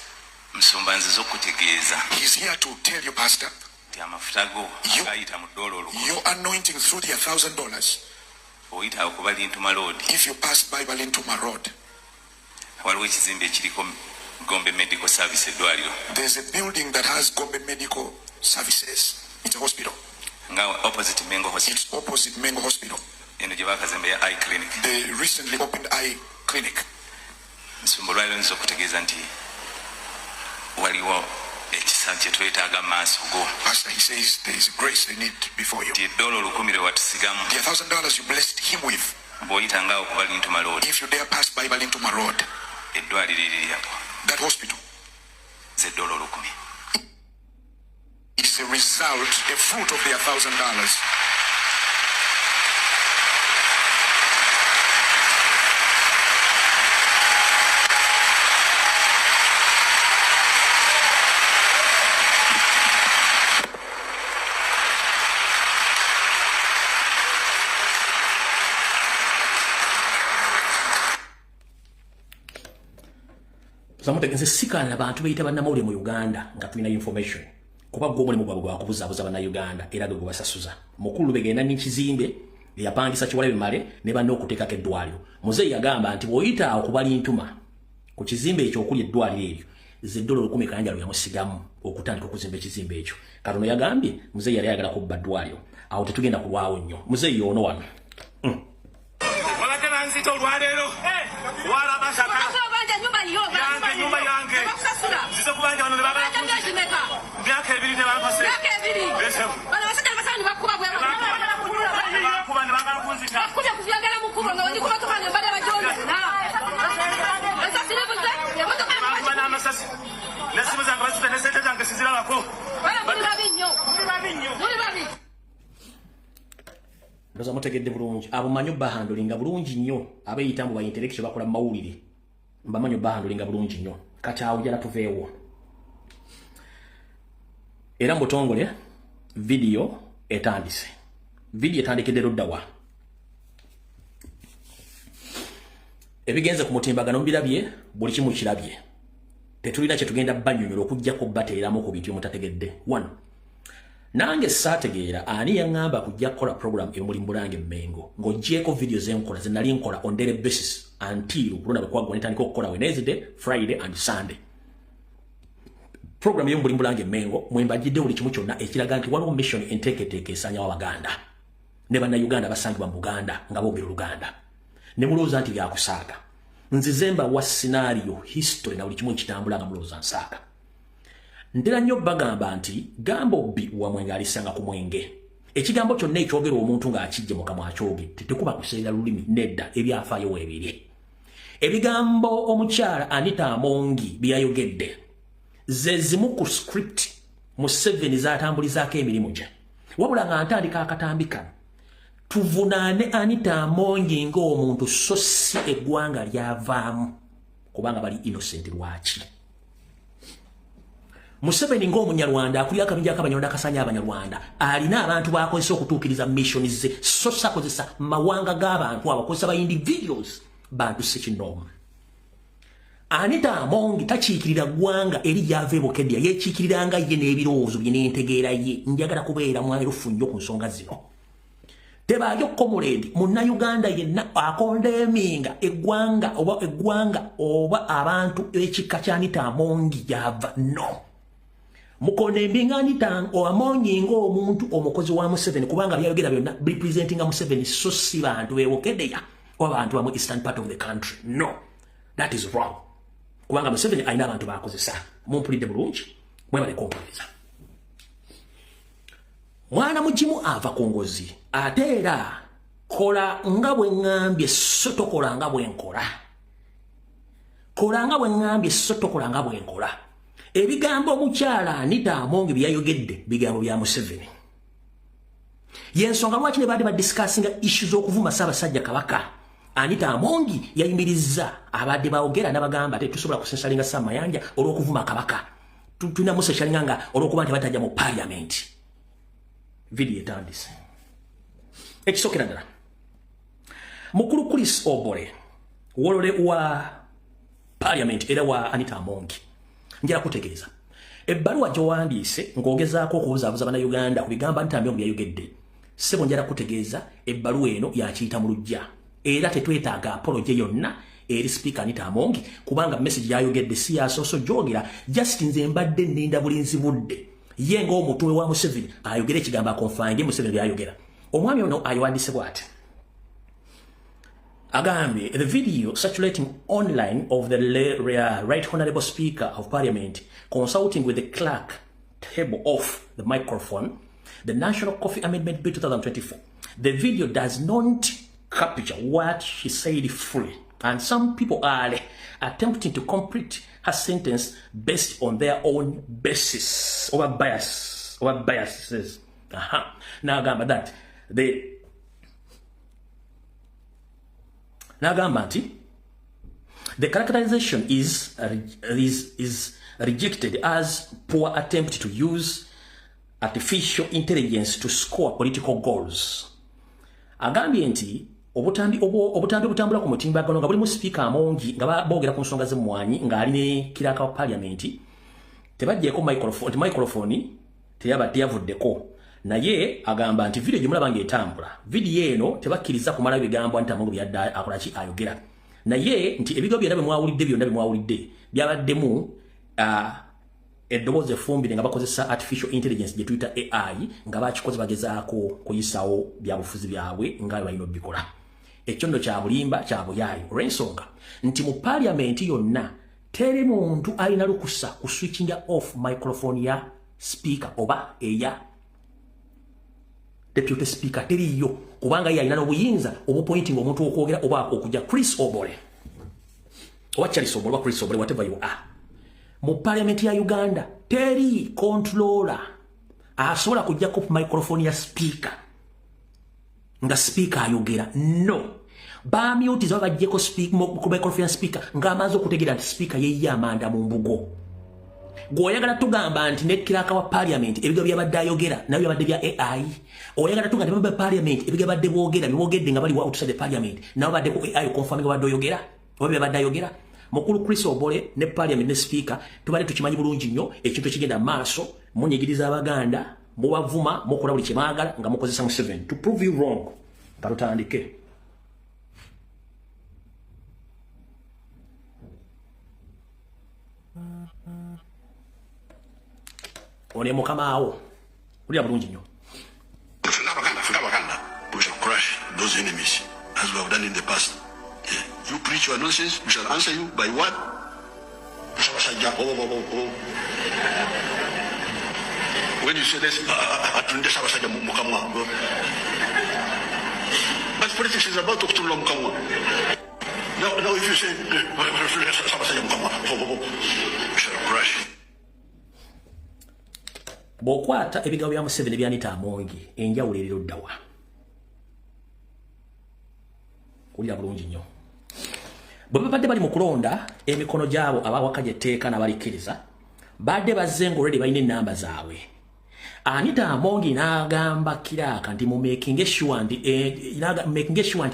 musumba nziza okutegeeza he's here to tell you Pastor nti amafuta go agayita mu $1,000 your anointing through the $1,000 oyita ku Balintuma Road if you pass by Balintuma Road waliwo ekizimbe ekiriko Gombe Medical Service eddwaliro there's a building that has Gombe Medical Services. It's a hospital nga opposite Mengo Hospital. It's opposite Mengo Hospital. eno gye bakazimba ya eye clinic they recently opened eye clinic. musumba lwaliro nziza okutegeeza nti waliwo ekisa kye twetaaga maaso go. Pastor, he says there is grace they need before you. ti $1,000 lwe watusigamu the $1,000 you blessed him with bw'oyitangaawo ku Balintuma Road if you dare pass by Balintuma Road eddwaliro eryapo that hospital ze $10,000 is a result, a fruit of their $1,000. Zamutegenze sikana abantu bayita bannamawulire mu Uganda nga tulina information kuba gwo mulimu gwabwe gwa kubuzabuza banna Uganda era gwe basasuza mukulu begenda n'ekizimbe yapangisa kiwala bimale ne banne okuteekako eddwaliro muzeeyi yagamba nti bw'oyita ku Balintuma ku kizimbe ekyo okuli eddwaliro eryo $10,000 Kayanja lwe yamusigamu okutandika okuzimba ekizimbe ekyo katono yagambye muzeeyi yali ayagala kubba ddwaliro awo tetugenda kulwawo nnyo muzeeyi ono wano wabadde nzita olwaleero wala basaka nyumba yange zize kubanja wano ne bagala myaka 2 ne bampase bakuba ne bagala kunzita sizirabako. Muri babinyo. Ndoza mutegedde bulungi. Abo manyo bahandolinga bulungi nnyo. Abayita mu ba intellectual bakola mawulire. Mbamanyo bahandolinga bulungi nnyo. Kati awo jala tuveewo. Era mbutongole video etandise. Video etandikidde luddawa. Ebigenze ku mutimbagano mbirabye buli kimu kirabye. Tetulina kye tugenda bannyonnyola okuggyako bateeramu ku bintu mutategedde. 1. Nange saategeera ani yaŋŋamba kujja kukola program emuli Mbulange Mmengo ng'oggyeko video zenkola ze nali nkola on daily basis until kulonda bwe kwaggwa netandika okukola Wednesday, Friday and Sunday. Program y'emuli Mbulange Mmengo mwembajjidde buli kimu kyonna ekiraga nti waliwo mission enteeketeeke esaanya w'Abaganda ne bannayuganda basangibwa mu Buganda nga boogera Oluganda. Ne mulowooza nti byakusaaga. Nzizemba wa scenario history na buli kimu ekitambula nga mulowooza nsaaga. Ndera nnyo bagamba nti gamba obbi wa mwenge alisanga ku mwenge. Ekigambo kyonna ekyogera omuntu ng'akijje mu kamwa akyoge tetekuba kuseera lulimi nedda ebyafaayo weebiri. Ebigambo omukyala Anita Amongi byayogedde ze zimu ku script mu 7 z'atambulizaako emirimu gye. Wabula nga ntandika akatambi kano tuvunaane Anita Amongi ng'omuntu so si eggwanga lyavaamu kubanga bali innocent lwaki. Museveni ng'Omunyarwanda akulira akabinja ak'Abanyarwanda akasanya Abanyarwanda alina abantu bakozesa okutuukiriza mission ze so sakozesa mawanga g'abantu abakozesa ba individuals bantu sekinoma. Anita Amongi takiikirira ggwanga eri lyava Bukedya yeekiikiriranga ye n'ebirowoozo bye n'entegeera ye. Njagala kubeera mwerufu nnyo ku nsonga zino. Tebaayo comrade munnayuganda yenna akondeminga eggwanga oba abantu ekika kya Anita Amongi gyava no. Mukonembinga Anita Amongi ng'omuntu omukozi wa Museveni kubanga byayogera byonna representing Museveni so si bantu beewokeddeya oba bantu bamu eastern part of the country. No, that is wrong. Kubanga Museveni alina abantu bakozesa. Mumpulidde bulungi mwebale kompuliriza. Mwana mugimu ava ku ngozi ate era kola nga bwe ŋŋambye so tokola nga bwe nkola. Kola nga bwe ŋŋambye so tokola nga bwe nkola. Ebigambo omukyala Anita Amongi byayogedde bigambo bya Museveni. Yensonga lwaki ne baadde badiscussinga issues z'okuvuma Ssaabasajja Kabaka. Anita Amongi yayimirizza abadde baogera n'abagamba tetusobola kusensalinga Saamayanja olw'okuvuma Kabaka. Tulina musensalinga nga olw'okuba nti batajja mu parliament. Video etandise. Ekisookera ddala. Mukulu Chris Obore wolole wa parliament era wa Anita Amongi. Njala kutegeeza. Ebbaluwa gy'owandiise ng'ogezaako okubuzaabuza bannayuganda ku bigambo Anita Amongi byayogedde. Ssebo njala kutegeeza ebbaluwa eno yakiyita mu luggya. Era tetwetaaga apology yonna eri Speaker Anita Amongi kubanga message yayogedde si yasooso gyogera just nze mbadde nninda bulinzi budde. Ye ng'omutwe wa Museveni ayogera ekigambo akonfange Museveni byayogera. Omwami ono ayiwandiise bw'ati. Agambye, the video circulating online of the Right Honourable Speaker of Parliament consulting with the clerk table off the microphone, the National Coffee Amendment Bill 2024. The video does not capture what she said fully, and some people are attempting to complete her sentence based on their own basis or biases. Now agamba that the characterization is rejected as poor attempt to use artificial intelligence to score political goals. Agambye nti obutambi obutambula ku mutimbagano nga bulimu Speaker Amongi nga boogera ku nsonga z'emmwanyi ng'ali ne kiraka wa parliament tebaggyeko microphone teyabadde yavuddeko. Naye agamba nti video gye mulaba ng'etambula video eno tebakkiriza kumala bigambo Anita Amongi byadda akola ki ayogera. Naye nti ebigambo byonna byonna mwawulidde byabaddemu eddoboozi effumbire nga bakozesa artificial intelligence gye tuyita AI nga bakikoze bagezaako kuyisawo byabufuzi byabwe nga balina obikola. Ekyo nno kya bulimba kya buyaayo olw'ensonga nti mu parliament yonna teri muntu alina lukusa ku switchinga off microphone ya speaker oba eya deputy speaker teriyo kubanga ye alina n'obuyinza obupointing omuntu okwogera oba okujja Chris Obore oba Charles Obore oba Chris Obore whatever you are. mu parliament ya Uganda teri controller asobola kujja ku microphone ya speaker nga speaker ayogera. No, ba mute zo bajjeko speak ku microphone ya speaker nga amazo kutegera nti speaker ye amanda mu mbugo. Goyagala tugamba nti nekiraka wa parliament ebigo byabadde ayogera nabyo byabadde bya AI. Oyagala tugamba nti parliament ebigo byabadde boogera byogedde nga bali wa outside the parliament nabo badde ku AI confirming wadde oyogera oba byabadde ayogera. Mukulu Chris Obole ne parliament ne speaker tubale tukimanyi bulungi nnyo ekintu ekigenda maaso munyigiriza abaganda mubavuma mukola buli kyemagala nga mukozesa mu 7 to prove you wrong. Tarutandike. One mukama awo uli bulungi nnyo. We shall crush those enemies as we have done in the past. Yeah. You preach your nonsense, we shall answer you by what? When you say this, but politics is about to Mukamwa. Now if you say, we shall crush. Bokwata ebigawo bya Museveni byanita Amongi enjawulo eriro ddawa. Kulira bulungi nnyo. Bwe babadde bali mu kulonda emikono gyabo abawakaje etteeka n'abalikiriza badde bazze ng'olwedi balina ennamba zaabwe. Anita Amongi n'agamba Kiraaka nti mu making sure nti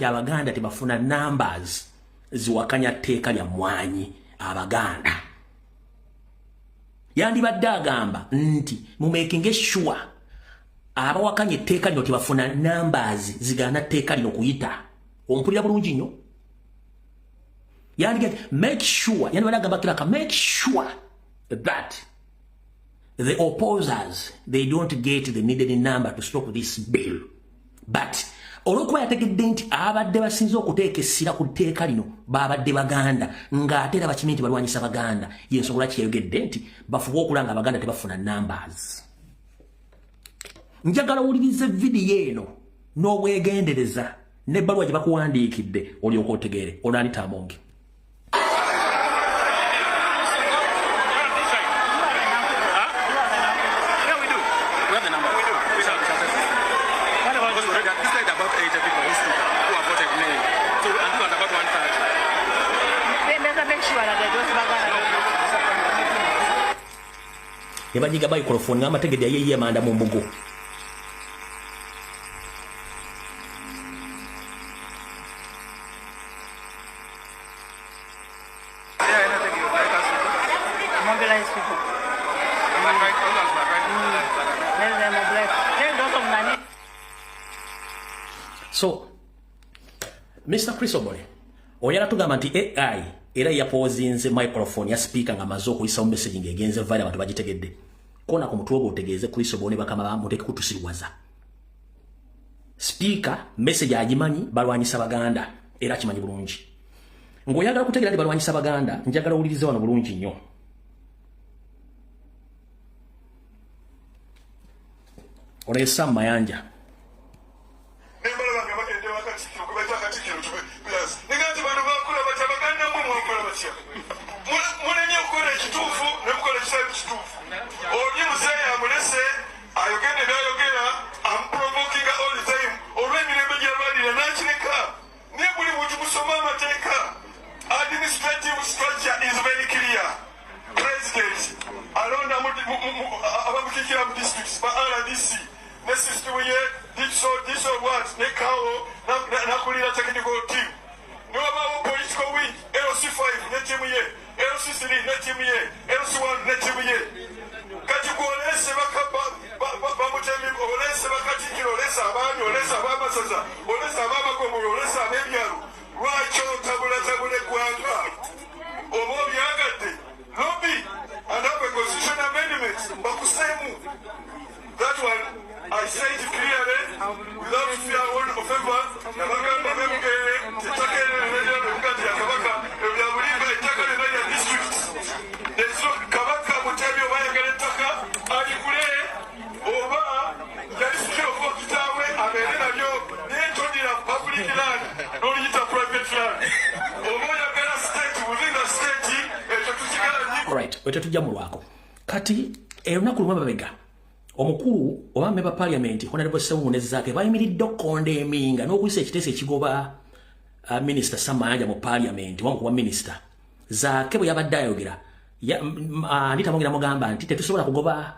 Abaganda tebafuna numbers ziwakanya tteeka lya mmwanyi Abaganda. Yandibadde agamba nti mu making sure abawakanya etteeka lino tebafuna numbers zigana tteeka lino kuyita. Ompulira bulungi nnyo. Make sure, make sure that the opposers, they don't get the needed number to stop this bill. But olwokuba yategedde nti abadde basinze okuteeka essira ku tteeka lino babadde Baganda ng'ate era bakimanyi nti balwanyisa Baganda y'ensonga lwaki yayogedde nti bafuba okulanga Abaganda tebafuna numbers. Njagala owulirize vidiyo eno n'obwegendereza n'ebbaluwa gye bakuwandiikidde olyoka otegeere Anita Amongi. Ebanyiga microphone ng'amategede yeye amanda mu mbugo. So, Mr. Chris Obole, oyala tugamba nti AI era yapozinze microphone ya speaker nga mazo okuyisa message ngegenze vile abantu bagitegedde. Kona ku mutwe otegeeze Chris Obole bakama bamuteke kutusirwaza. Speaker message agimanyi balwanyisa Baganda era kimanyi bulungi. Ngoyagala kutegera balwanyisa Baganda njagala ulirize wano bulungi nnyo. Olesa Mayanja. wetatujja mulwako kati erunaku lumu babega omukulu oba member parliament honorable Sewungu nezaake bayimiridde okkondeeminga n'okuyisa ekiteeso ekigoba minister Samayanja mu parliament wamu kuba minister zaake bwe yabadde ayogera Anita Mwongera mugamba nti tetusobola kugoba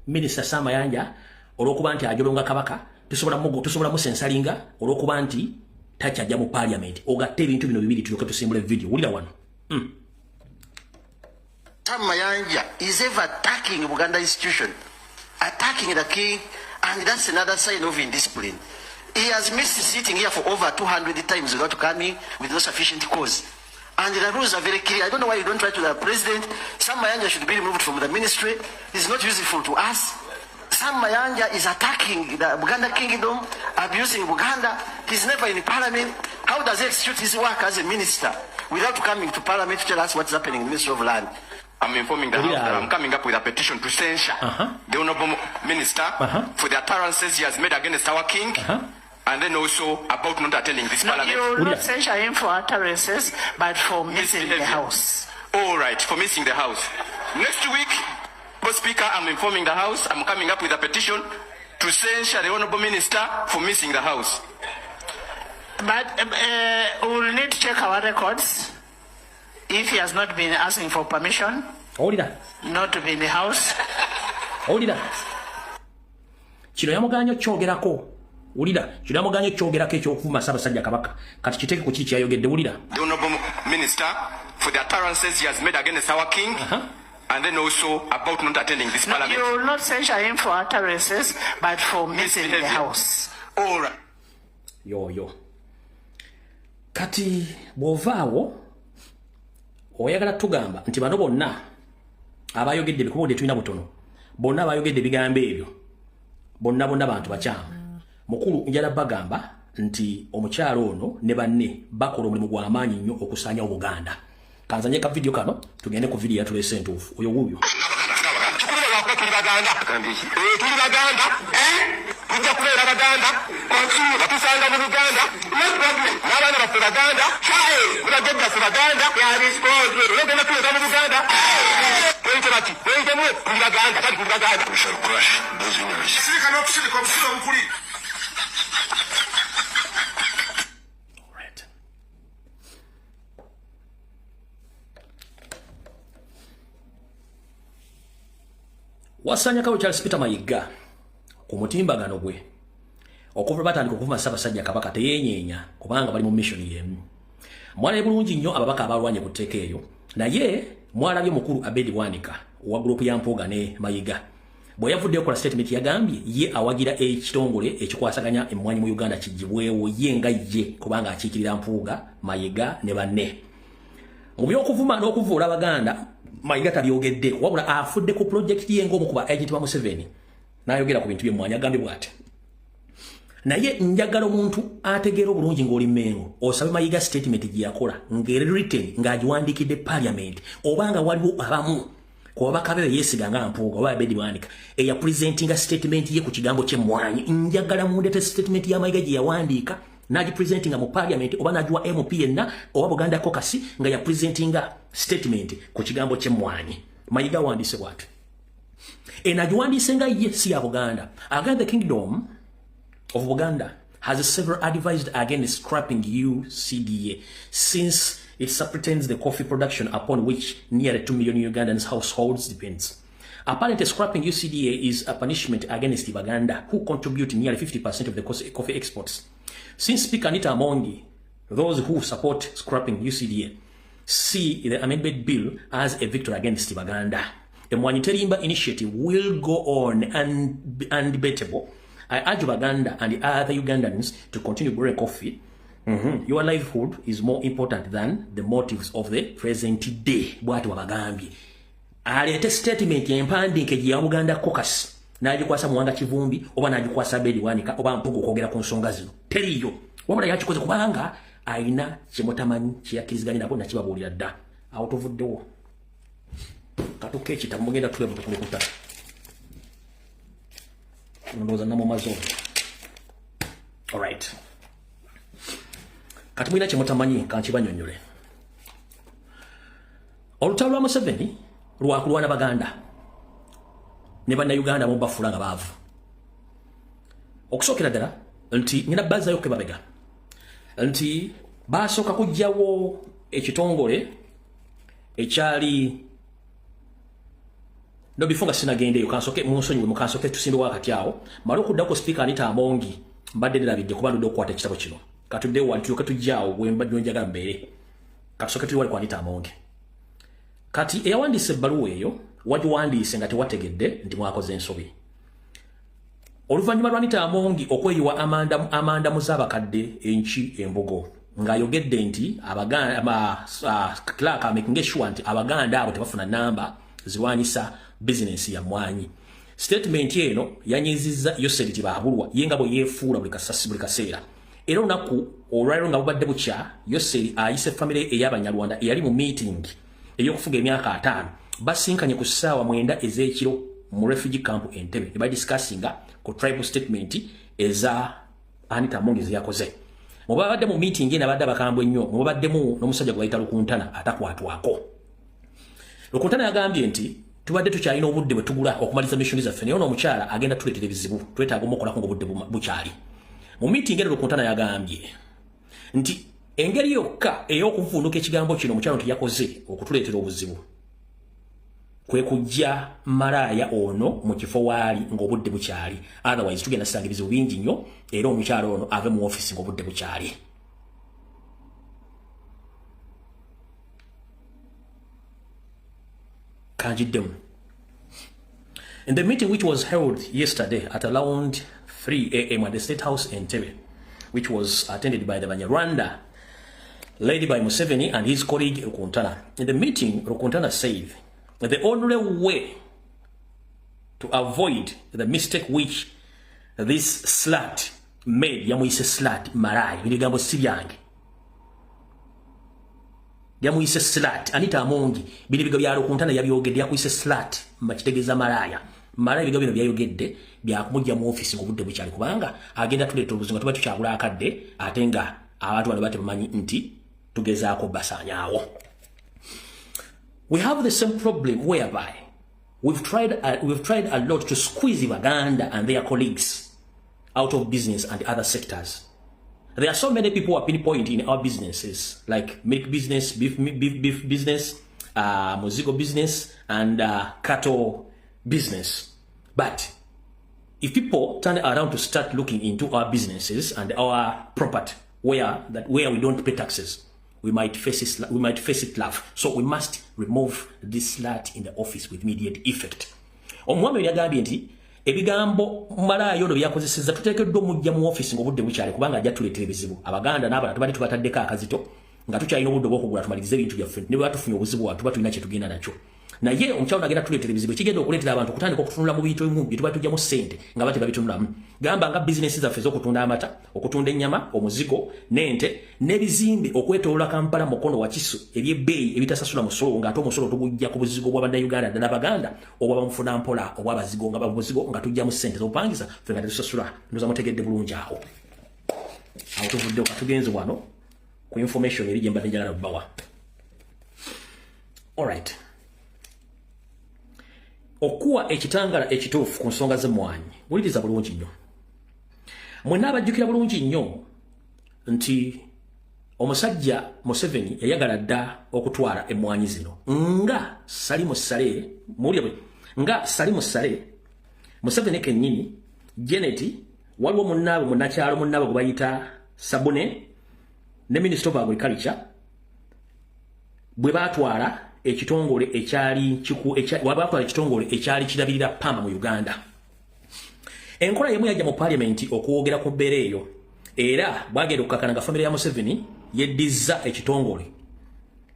minister Samayanja olw'okuba nti ajolonga kabaka tusobola musensalinga olw'okuba nti takyajja mu parliament ogatte ebintu bino bibiri tulyoke tusimbula video wulira wano Samayanja is ever attacking Buganda institution, attacking the king, and that's another sign of indiscipline. He has missed sitting here for over 200 times without coming with no sufficient cause. And the rules are very clear. I don't know why you don't try to the president. Samayanja should be removed from the ministry. It's not useful to us. Samayanja is attacking the Buganda kingdom, abusing Buganda. He's never in parliament. How does he execute his work as a minister without coming to parliament to tell us what's happening in the Ministry of Land? I'm informing the House that I'm coming up with a petition to censure the Honourable Minister for the utterances he has made against our king. And then also about not attending this parliament. You will not censure him for utterances, but for missing the house. All right, for missing the house. Next week, Mr. Speaker, I'm informing the House, I'm coming up with a petition to censure the Honourable Minister for missing the house. But we'll need to check our records. If he has not been asking for permission, not to be in the house. Kino yamuganyo kyogerako. Ulida, kino yamuganyo kyogerako ekyokuvuma Ssaabasajja Kabaka. Kati kiteeke ku kiki kyayogedde wulira. The Honourable Minister for the utterances he has made against our king. And then also about not attending this parliament. You will not censure him for utterances, but for missing the house. All right. Yo. Kati bw'ovaawo oyagala tugamba nti bano bonna abayogedde bikubodde tulina butono bonna abayogedde bigambo ebyo bonna bantu bakyamu mukulu njala bagamba nti omukyalo ono ne banne bakola omulimu gw'amaanyi nnyo okusaanya Obuganda kanzanye ka video kano tugende ku video yatulese entuufu oyo wuuyo tujja kubeera Baganda batusanga mu Buganda n'abaana baffe Baganda mulagedda ffe Baganda ologenda tuweza mu Buganda weyite bati weyitemu kuli Baganda tali kuli Baganda sirika n'okusirika omusiro omukuli. Wasanya kawo Charles Peter Mayiga kumutimbagano gwe okuva batandika okuvuma Ssaabasajja Kabaka teyenyeenya kubanga bali mu mission yemu mwana bulungi nnyo ababaka abalwanye ku tteeka eyo naye mwalabye mukulu Abedi Bwanika wa group ya Mpuuga ne Mayiga bwe yavudde okola statement yagambye ye awagira ekitongole ekikwasaganya emmwanyi mu Uganda kijibwewo ye nga ye kubanga akiikirira Mpuuga Mayiga ne banne mu by'okuvuma n'okuvuula Abaganda Mayiga tabyogedde wabula afudde ku project ye ng'omu kuba agent wa Museveni n'ayogera ku bintu by'emmwanyi agambye bw'ati naye njagala omuntu ategeera obulungi ng'oli Mmengo osabe Mayiga statement gye yakola ng'eri written ng'agiwandiikidde parliament obanga waliwo abamu ku babaka be yeesiga nga Mpuuga oba Abedi Bwanika eyapresentinga statement ye ku kigambo ky'emmwanyi njagala mundete statement ya Mayiga gye yawandiika n'agipresentinga mu parliament oba n'agiwa MP yenna oba Buganda Caucus nga yapresentinga statement ku kigambo ky'emmwanyi Mayiga awandiise bw'ati enagiwandiise nga ye si ya Buganda agamba the kingdom of Buganda has several advised against scrapping UCDA since it subtends the coffee production upon which nearly 2 million Ugandans households depends. Apparently, scrapping UCDA is a punishment against Buganda, who contribute nearly 50% of the coffee exports. Since Speaker Anita Amongo, those who support scrapping UCDA see the amendment bill as a victory against Buganda. The Mwaniterimba initiative will go on undebatable. I urge Buganda and other Ugandans to continue growing coffee. Your livelihood is more important than the motives of the present day. Bwati wabagambye. Alete statement empandiike ya Buganda Caucus. Nagikwasa Muwanga Kivumbi oba nagikwasa Abedi Bwanika oba Mpuuga okwogera ku nsonga zino. Teriyo. Wabula yakikoze kubanga ayina kyemutamanyi kyeyakiriziganya nabo nakibabuulira dda. Awo tuvuddewo. Katuke ekita mugenda tule mutukulikuta. Ndowooza namumaze. Alright. Kati mwina kyemutamanyi kankibanyonnyole. Olutalo lwa Museveni lwakulwana baganda ne bannayuganda mu bafula nga baavu okusookera ddala nti nyina bazzayo kebabega nti basooka kujjawo ekitongole ekyali no before nga sinagendeyo kansoke munsonyiwe mukansoke tusimbewo akati awo mala okuddako speaker Anita Amongi mbadde nderabidde kuba ndudde okukwata ekitabo kino katuddewo wali tulyoke tujjaawo bwe mbadde njagala mbeere katusoke tuli wali ku Anita Amongi kati eyawandiisa ebbaluwa eyo wagiwandiise nga tewategedde nti mwakoze ensobi oluvannyuma lwa Anita Amongi okweyiwa amanda mu z'abakadde enki embogo ng'ayogedde nti Clark making sure nti abaganda abo tebafuna namba ziwanisa business ya mwanyi. Statement eno yanyizizza Yoseliti baabulwa yenga bwe yefuula buli kaseera. Era olunaku olwaliro nga bubadde bukya Yoseli ayise family ey'Abanyarwanda eyali mu meeting ey'okufuga emyaka 5 basinkanye ku ssaawa 9 ez'ekiro mu refugee camp Entebbe ne badiscussinga ku tribal statement eza Anita Amongi yakoze. Mubabadde mu meeting ena badde bakambwe nnyo mubaddemu n'omusajja gwe bayita Lukuntana atakwatwako. Lukuntana yagambye nti tubadde tukyalina obudde bwe tugula okumaliza mission zaffe naye ono omukyala agenda tuleetera ebizibu twetaaga omukolako ng'obudde bukyali. Mu meeting eno Lukuntana yagambye nti engeri yokka ey'okuvvuunuka ekigambo kino omukyala nti yakoze okutuleetera obuzibu kwe kujja malaaya ono mu kifo waali ng'obudde bukyali, otherwise tugenda sanga ebizibu bingi nnyo era omukyala ono ave mu office ng'obudde bukyali. In the meeting which was held yesterday at around 3 a.m. at the State House in Entebbe, which was attended by the Banyarwanda, led by Museveni and his colleague Rukuntana. In the meeting, Rukuntana said that the only way to avoid the mistake which this slut made, yamuise slut, marai, biligambo sibyange. Yamuise slut, Anita Amongi, bilibiga bya Rukuntana yabyogedde yakuise slut, mbakitegeza maraya. Maraya biga bino byayogedde byakumujja mu office ng'obudde bukyali kubanga agenda tuleeta obuzinga tuba tukyagula akadde ate nga abantu bano batebamanyi nti tugezaako basaanyaawo. We have the same problem whereby we've tried a lot to squeeze Baganda and their colleagues out of business and other sectors. There are so many people who are pinpointing in our businesses, like milk business, beef business, muzigo business, and cattle business. But if people turn around to start looking into our businesses and our property, where we don't pay taxes, we might face it laugh. So we must remove this slut in the office with immediate effect. Omwami yagambye nti ebigambo malayo no byakozeseza tuteekeddwa omujja mu office ng'obudde bukyali kubanga ajja tuleetera ebizibu. Abaganda n'abalala tubadde tubataddeko akazito nga tukyalina obudde bw'okugula tumalirize ebintu byaffe ne bwe batufunye obuzibu watu tuba tulina kye tugenda nakyo. Naye omukyalo agenda tuleetera ebizibu ekigenda okuleetera abantu okutandika okutunula mu bintu ebimu bye tuba tujjamu ssente nga bate babitunulamu. Gamba nga bizinesi zaffe z'okutunda amata, okutunda ennyama, omuzigo, n'ente, n'ebizimbe okwetoolola Kampala mukono wa Kisu eby'ebbeeyi ebitasasula musolo ng'ate omusolo tugujja ku buzigo bw'Abannayuganda ddala Abaganda oba bamufuna mpola oba abazigo nga bamuzigo nga tujjamu ssente z'obupangisa ffe nga tetusasula ndoza mutegedde bulungi awo. Awo tuvuddewo katugenze wano ku information eri gye mbadde njagala bbawa. Alright. Okuwa ekitangala ekituufu ku nsonga z'emmwanyi wuliriza bulungi nnyo. Mwenna abajjukira bulungi nnyo nti omusajja Museveni yayagala dda okutwala emmwanyi zino nga Salimu Sale nga Salimu Sale Museveni kennyini Janet waliwo munnaabwe munnakyalo munnaabwe gwe bayita Sabune ne Minister of Agriculture bwe baatwala ekitongole ekyali kirabirira pamba mu Uganda. Enkola yemu yajja mu parliament okwogera ku mbeera eyo era bwagenda okukakana nga famire ya Museveni yeddizza ekitongole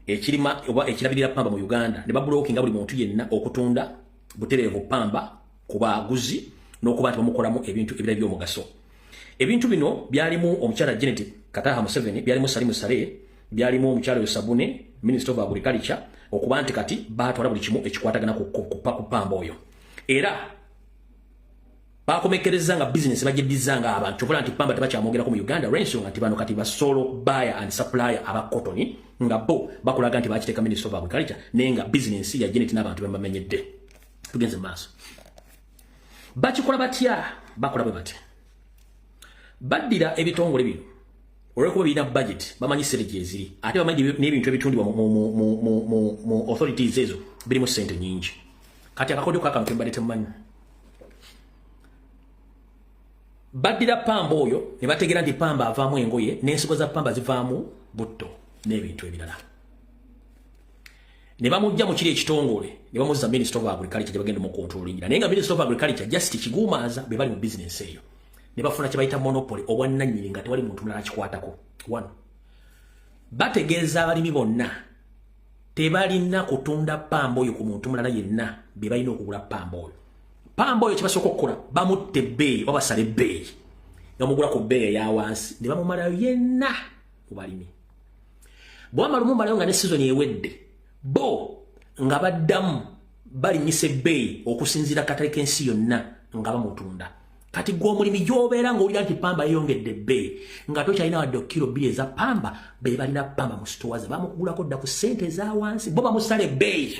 ekirima oba ekirabirira pamba mu Uganda ne babulookinga buli muntu yenna okutunda butereevu pamba ku baguzi n'okuba nti bamukolamu ebintu ebirala by'omugaso. Ebintu bino byalimu omukyala Janet Kataha Museveni, byalimu Salimu Sale, byalimu omukyala Sabune, Minister of Agriculture, okuba nti kati baatwala buli kimu ekikwatagana ku pamba oyo. Era bakomekereza nga business bagidizanga abantu chokola nti pamba tabakyamogera ku Uganda renso nga tibano kati ba solo buyer and supplier aba cotton nga bo bakulaga nti bakiteka Minister of Agriculture nenga business ya Janet n'abantu bambamenyedde tugenze maso bakikola batya bakola bati baddira ebitongole bino olwekuba bina budget bamanyi serege eziri ate bamanyi n'ebintu ebitundibwa mu authorities ezo biri mu sente nyingi kati akakodyo kakantu mbadde temanyi baddira pamba oyo ne bategera nti pamba avaamu engoye n'ensigo za pamba zivaamu butto n'ebintu ebirala ne bamujja mu kiri ekitongole ne bamuzza Minister of Agriculture gye bagenda mu controllingira naye nga Minister of Agriculture just kigumaza be bali mu business eyo ne bafuna kye bayita monopoly obwannannyini nga tewali muntu mulala kikwatako one bategeeza abalimi bonna tebalina kutunda pamba oyo ku muntu mulala yenna be balina okugula pamba oyo pamba oyo kibasooka okukola bamutte ebbeeyi babasala ebbeeyi nga mugula ku bbeeyi eya wansi ne bamumalayo yenna mu balimi bwamala omumalayo nga ne season ewedde bo nga baddamu balinyisa ebbeeyi okusinziira katale k'ensi yonna nga bamutunda kati gw'omulimi gy'obeera ng'owulira nti pamba yeyongedde ebbeeyi nga tokyalina wadde kilo 2 eza pamba be balina pamba mu sitowa ze bamukugulako dda ku ssente eza wansi bo bamusala ebbeeyi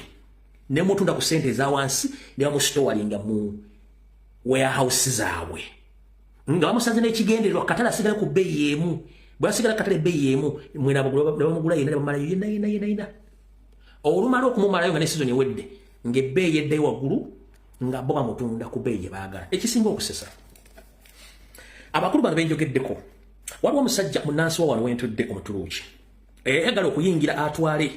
ne mutunda ku ssente eza wansi ne bamusitowalinga mu warehouse zaabwe nga bamusanze n'ekigendererwa katale asigala ku bbeeyi emu bwe asigala katale ebbeeyi emu mwena bamugula yenna ne bamalayo yenna olumala okumumalayo nga ne season ewedde ng'ebbeeyi eddayo waggulu nga bo bamutunda ku bbeeyi gye baagala ekisinga okusesa abakulu bano benjogeddeko waliwo omusajja munansi wa wano wentudde omutuluuki eyagala okuyingira atwale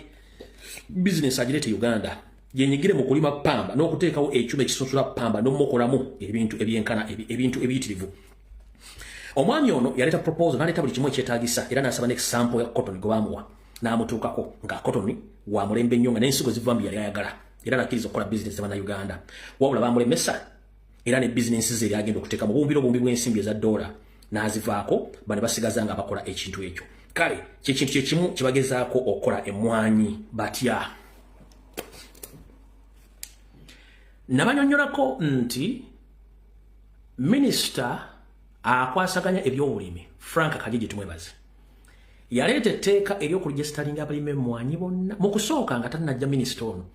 bizinesi agireete Uganda yenyigire mu kulima pamba n'okuteekawo ekyuma ekisunsula pamba n'omukolamu ebintu ebyenkana ebintu ebiyitirivu omwami ono yaleeta proposal n'aleeta buli kimu ekyetaagisa era n'asaba n'example ya cotton gwe baamuwa n'amutuukako nga cotton wa mulembe nnyo nga n'ensigo zivaamu yali ayagala era nakkiriza okukola bizinesi z'Abannayuganda wabula baamulemesa era ne bizinesi ze eryagenda okuteeka mu bumbi bw'ensimbi eza $, n'azivaako bane basigaza nga bakola ekintu ekyo kale kyekintu kyekimu kibagezaako okukola emmwanyi batya nabanyonyolako nti minisita akwasaganya ebyobulimi Frank Kajiji tumwebaze yaleeta etteeka ery'okuregisteringa abalimi emmwanyi bonna mu kusooka nga tannajja minisita ono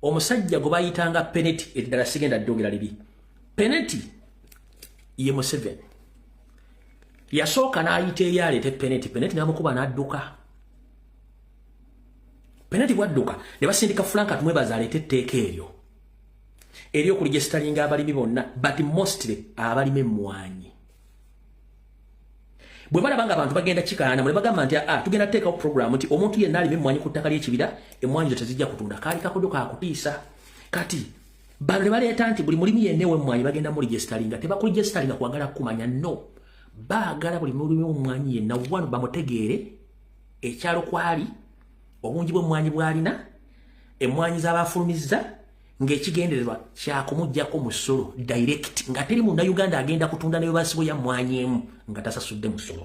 omusajja gwe bayitanga peneti eddala sigenda ddogera libi peneti ye Museveni yasooka n'ayita eri aleete peneti n'amukuba n'adduka peneti bwadduka ne basindika Frank tumwebaze aleete etteeka eryo ery'okuregisteringa abalimi bonna but mostly abalimi emmwanyi bwe balaba nga abantu bagenda kikaana mule bagamba nti tugenda teekawo program nti omuntu yenna alima emmwanyi ku ttaka ly'ekibira emmwanyi zo tezijja kutunda kaali kakodyo kakutiisa kati bano ne baleeta nti buli mulimi yenna ew'emmwanyi bagenda mu registeringa tebakuregisteringa kwagala kumanya no baagala buli mulimi w'emmwanyi yenna wano bamutegeere ekyalo kwali obungi bw'emmwanyi bw'alina emmwanyi z'abafulumizza ng'ekigendererwa kyakumuggyako musolo direct nga teri Munnayuganda agenda kutunda nayo basibo ya mmwanyi emu nga tasasudde musolo.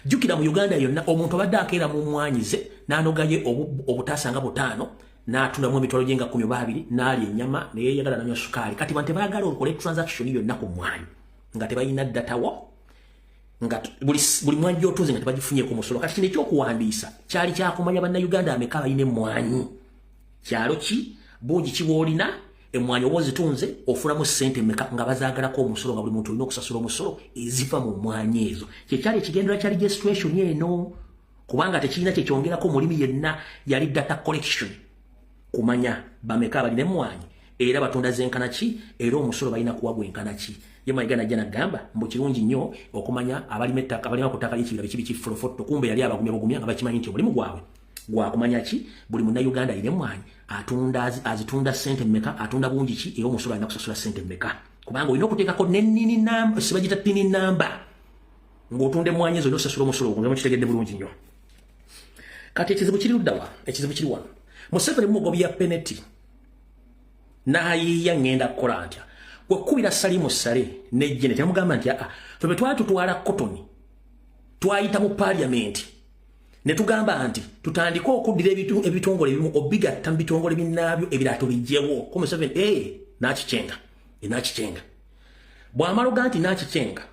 Jjukira mu Uganda yonna omuntu abadde akeera mu mmwanyi ze n'anogaye obutaasa nga 5 n'atundamu emitwalo gye nga 12 n'alya ennyama ne yeeyagala nanywa sukaali kati bante baagala okole transaction yonna ku mmwanyi nga tebalina datawo nga buli mmwanyi gy'otuuze nga tebagifunyeeko musolo kati kino ekyokuwandiisa kyali kyakumanya Bannayuganda ameka abalina emmwanyi kyalo ki bungi kiboolina emmwanyi oba ozitunze ofunamu ssente mmeka nga bazaagalako omusolo nga buli muntu olina okusasula omusolo eziva mu mmwanyi ezo kyekyali ekigendera kya registration eno kubanga tekirina kyekyongerako mulimi yenna yali data collection kumanya bameka abalina emmwanyi era batunda zenkana ki era omusolo balina kuwa gwenkana ki ye Mayiga najja n'agamba mbu kirungi nnyo okumanya abalima ettaka abalima ku ttaka ly'ekibira biki bikifulofotto kumbe yali abagumya nga bakimanyi nti omulimu gwabwe gwakumanya ki buli Munnayuganda alina emmwanyi azitunda ssente mmeka atunda bungi ki era omusolo alina kusasula ssente mmeka kubanga olina okuteekako nennini namba sibagita ttini namba ng'otunda emmwanyi ezo olina osasula omusolo ogwo nga mukitegedde bulungi nnyo kati ekizibu kiri luddawa ekizibu kiri wano Museveni mugobya peneti n'ayiiya ngenda kukola ntya gwekubira Salimu Sale ne Janet yamugamba nti ffe bwe twali tutwala kotoni twayita mu paaliyamenti ne tugamba nti tutandike okuddira ebitongole ebimu obigatta mu bitongole binnaabyo ebirala tubijjewo ko Museveni n'akikyenga Inachichenga bw'amaloga nti nakichenga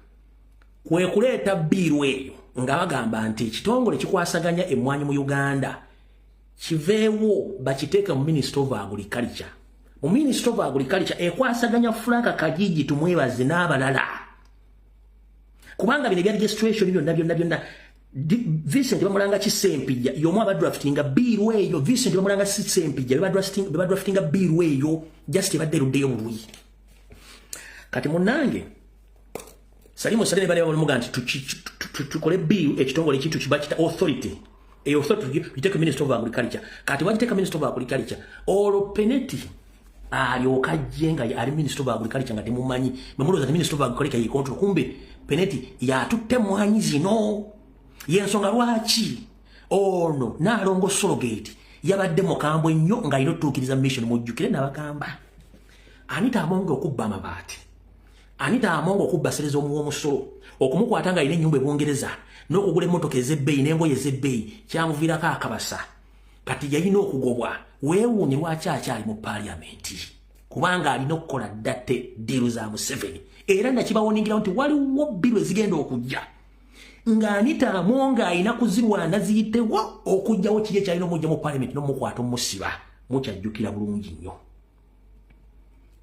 kwe kuleeta biiru eyo nga bagamba nti ekitongole kikwasaganya emmwanyi mu Uganda kiveewo bakiteeka mu Ministry of Agriculture. Mu Ministry of Agriculture ekwasaganya Frank Kajiji tumwebaze n'abalala kubanga bino bya registration byonna Vincent bamulanga kisempija yomu abadraftinga biiru eyo Vincent bamulanga kisempija bebadraftinga biiru eyo just ebadde luddeyo bulwi kati munange Salimu Salene bale bamuga nti tukole biiru ekitongole kitu kibakita authority authority yiteka Minister of Agriculture kati wajiteka Minister of Agriculture olo peneti alyoka jenga ali Minister of Agriculture ngati mumanyi memuloza Minister of Agriculture yikontrol kumbe peneti yatutte mwanyi zino yensonga lwaki ono nalongo surrogate yabadde mukambwe nnyo nga inotukiriza mission mujjukire nabakamba Anita Amongo okubba amabaati Anita Amongo okubba serezo omusolo okumukwata nga ine nyumba ebongereza n'okugula emmotoka ez'ebbeeyi n'engoye ez'ebbeeyi kyamuviirako akabasa kati yalina okugobwa weewuunye lwaki akyali mu paliamenti kubanga alina okukola ddate diiru za Museveni era nakibawoningirawo nti waliwo biiru ezigenda okujja nga Anita Amongo alina kuzirwana ziyitewo okujjawo kiri ekyalina omujja mu paliamenti n'omukwata omusiba mukyajjukira bulungi nnyo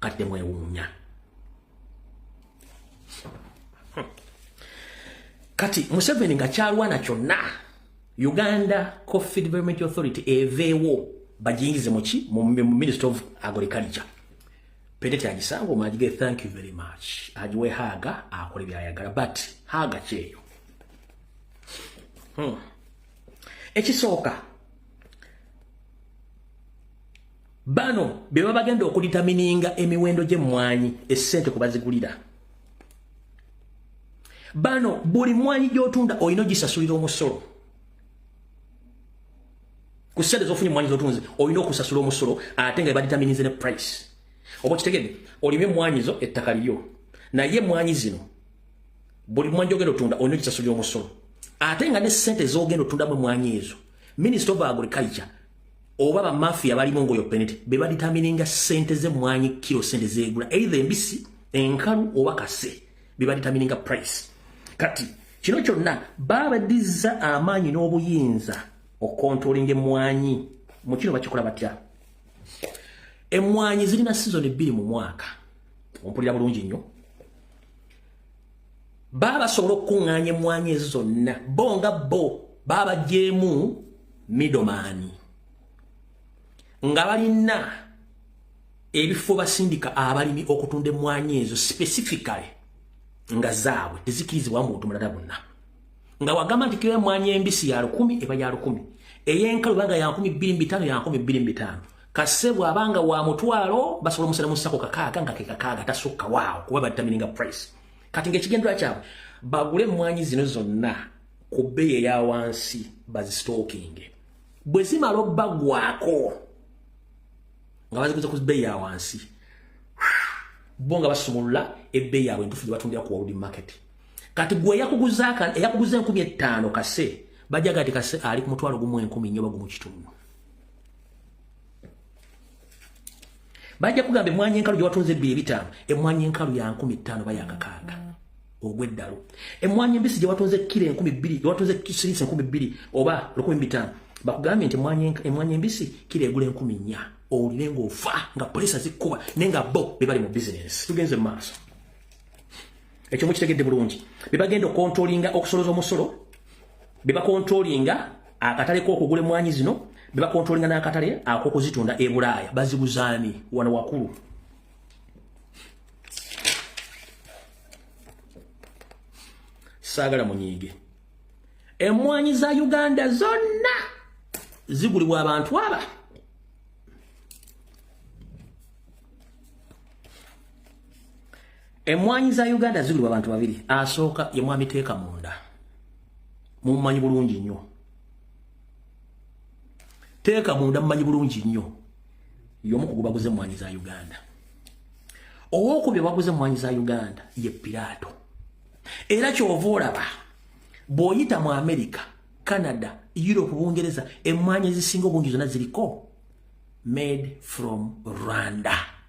kati temwewuunya kati Museveni nga kyalwana kyonna Uganda Coffee Development Authority eveewo bajingize muki mu Ministry of Agriculture Pedete agisango majige thank you very much ajiwe haga akole byayagala but haga kyeyo ekisooka bano beba bagenda okuditamininga emiwendo gy'emmwanyi essente kubazigulira bano buli mwanyi gy'otunda oyina ogisasulira omusolo ku ssente z'ofunye mwanyi z'otunze oyina okusasula omusolo ate nga baditamininze ne price oba kitegedde olime mwanyi zo ettaka lyo naye mwanyi zino buli mwanyi gy'ogenda otunda oyina ogisasulira omusolo ate nga ne ssente z'ogenda otundamu mwanyi ezo Minister of Agriculture oba bamafia balimu ngoyo penalty be baditamininga ssente z'emmwanyi kilo ssente zeegula either embisi enkalu oba kase be baditamininga price kati kino kyonna babadizza amaanyi n'obuyinza okontrolinga emmwanyi mu kino bakikola batya emmwanyi zirina season 2 mu mwaka ompulira bulungi nnyo babasobola okuŋŋaanya emmwanyi ezo zonna bo nga bo babagyemu middleman nga balina ebifo basindika abalimi okutunda emmwanyi ezo specifically nga zaabwe tezikirizibwa mu tumulala bonna nga wagamba nti kilo emmwanyi embisi ya 10 eba ya 10 eyenkalu banga ya 12.5 ya 12.5 kasebwa abanga wa mutwalo basobola musala musako kakaaga nga kekakaaga tasukka waawo kuba baditamininga price kati ng'ekigendera kyabwe bagule emmwanyi zino zonna ku bbeeyi eya wansi bazistookinge bwe zimala obbagwako nga baziguza ku bbeeyi ya wansi bo nga basumulula ebbeeyi yaabwe entuufu gye batundira ku world market kati gwe eyakuguza 15,000 kase bajja gati kase ali ku mutwalo gumu 10 oba gumu kitundu bajja kugamba emmwanyi enkalu gye watunze 2,500 emmwanyi enkalu ya 15,000 ba yakakaaga ogw'eddalo emmwanyi embisi gye watunze kilo 2,000 gye watunze silisi 2,000 oba 1,500 bakugambye nti emmwanyi embisi kilo egula 4,000 owulire ng'ofa nga polisi zikkuba naye nga bo be bali mu bizinesi tugenze mu maaso ekyo mukitegedde bulungi be bagenda okontrolinga okusoloza omusolo be bakontrolinga akatale k'okugula emmwanyi zino be bakontrolinga n'akatale ak'okuzitunda e Bulaaya baziguzaani wano wakulu saagala munyiige emmwanyi za Uganda zonna zigulibwa abantu aba emmwanyi za Uganda zigulibwa abantu babiri asooka ye mwami Teeka Munda mumanyi bulungi nnyo Teeka Munda mumanyi bulungi nnyo y'omu ku baguze emmwanyi za Uganda owookubye baguze emmwanyi za Uganda ye Piraato era kyova olaba bw'oyita mu America Canada Europe Bungereza emmwanyi ezisinga obungi zonna ziriko made from Rwanda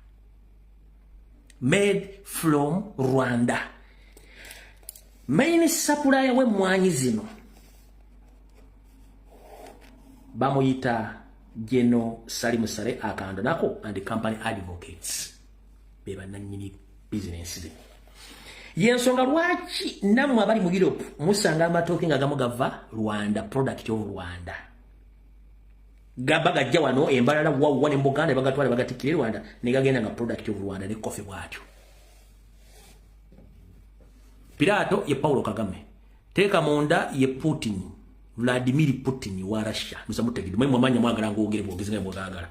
made from Rwanda. Main supplier we mwanyi zino bamuyita Geno Salimusare Akando nako and the company advocates beba nanyini business ze. Yensonga lwaki namwe abali mu Europe musanga amatooke nga gamu gava Rwanda, product of Rwanda. Gabaga jawano embalala wa ne Buganda bagatwala bagatikire Rwanda negagenda nga product of Rwanda ne coffee bwatyo. Pirato ye Paulo Kagame. Teka monda ye Putin. Vladimir Putin wa Russia. Musamutegide mwe mwamanya mwagala ngogere bwogezi nga mwagala.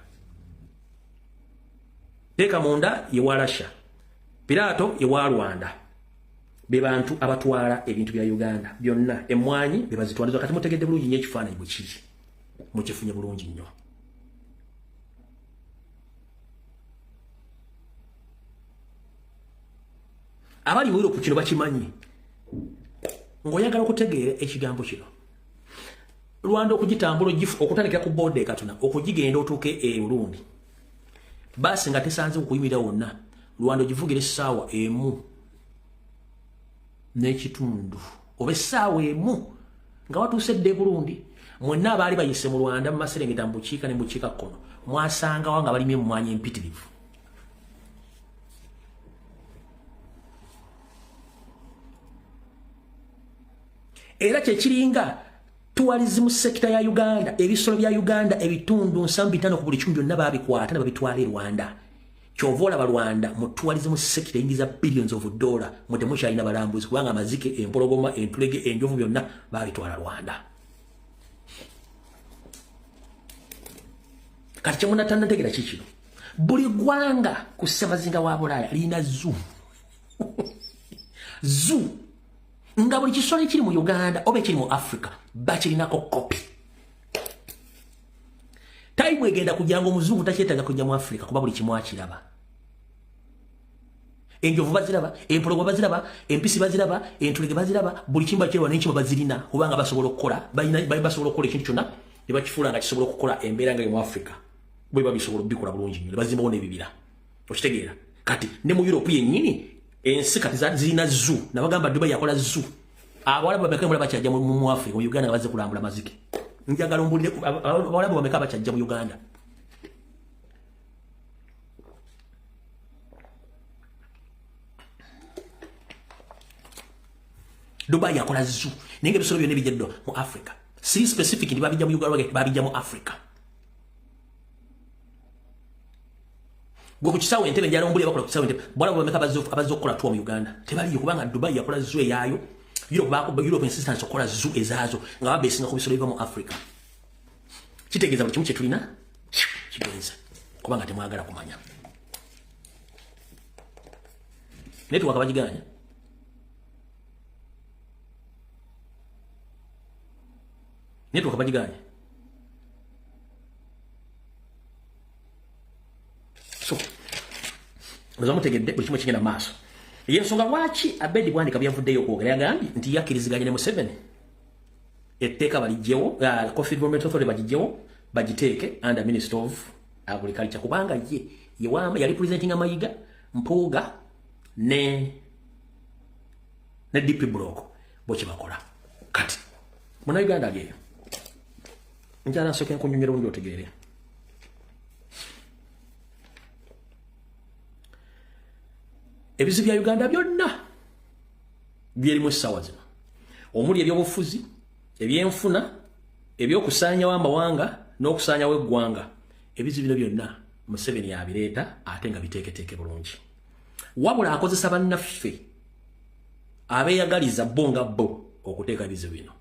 Teka monda ye wa Russia. Pirato ye wa Rwanda. Bebantu abatwala ebintu bya Uganda byonna emwanyi bebazitwaliza kati mutegedde bulungi nnyo ekifaananyi bwe kiri. Mukifunye bulungi nnyo. Abali mu Europe kino bakimanyi. Ngoyagala okutegeera ekigambo kino. Rwanda okugitambula gifu okutandikira ku bode katuna okugigenda otuuke e Burundi. Basi nga tesanze okuyimira wonna. Rwanda ogivugire essaawa emu n'ekitundu. Oba essaawa emu nga watuusedde e Burundi. Mwenna abaali bayise mu Rwanda mu Maserengeta mu bukiika ne mu bukiikakkono mwasangawo nga balimye mu mwanya empitirivu. Era kyekiringa tourism sector ya Uganda, ebisolo bya Uganda ebitundu 75 ku buli 10 byonna babikwata nababitwala e Rwanda. Kyovola ba Rwanda mu tourism sector ingiza billions of dollars mu temukyalina balambuzi kubanga amazike empologoma entulege enjovu byonna babitwala Rwanda. Kati kyemuna tannategera kikino. Buli gwanga ku ssemazinga wa Bulaya lina zoo. Zoo. Nga buli kisolo ekiri mu Uganda oba ekiri mu Africa bakirinako kopi. Taibu egenda kujanga omuzungu takyetaaga kujja mu Africa kuba buli kimu akiraba. Enjovu baziraba, empologoma baziraba, empisi baziraba, entulege baziraba, buli kimu bakiraba n'ekimu bazirina kubanga basobola okukola basobola okukola ekintu kyonna ne bakifuula nga kisobola okukola embeera nga mu Africa. Bwe babisobola bikola bulungi nnyo bazimbawo n'ebibira. Okitegeera. Kati ne mu Europe yennyini ensi kati zirina zoo nabagamba Dubai yakola zoo. Abawalabu bameka mulaba kyajja mu Africa mu Uganda nga bazze kulambula mazike. Njagala ombulire abawalabu bameka bakyajja mu Uganda. Dubai yakola zoo ninge bisolo byonna bijjeddo mu Africa. Si specific ndi babijja mu Uganda babijja mu Africa. Gwo kukisawo entebe njala ombulire bakola kukisawo entebe. Bwala bameka abazze okukola tuwa mu Uganda. Tebaliyo kubanga Dubai yakola zoo eyayo. Europe insistence okola zoo ezaazo nga babesinga ku bisolo biva mu Africa. Kitegeeza buli kimu kye tulina kigenza kubanga temwagala kumanya. Network abagiganya. Network abagiganya. So, muzamutegedde buli kimu kigenda maaso. Yensonga lwaki Abedi Bwandika byavuddeyo okwogera yagambye nti yakkiriziganya ne Museveni etteeka balijjewo Coffee Development Authority bagijjewo bagiteeke under Minister of Agriculture kubanga ye wama yali presenting Mayiga Mpuuga ne DP Block boche bakola kati muna Uganda ageyo njala nsoke nkunyonyera undi otegeere ebizibu bya Uganda byonna byerimu essaawa zino omuli ebyobufuzi ebyenfuna ebyokusaanyawo amawanga n'okusaanyawo eggwanga ebizibu bino byonna Museveni yabireeta ate nga biteeketeeke bulungi wabula akozesa bannaffe abeeyagaliza bo nga bo okuteeka ebizibu bino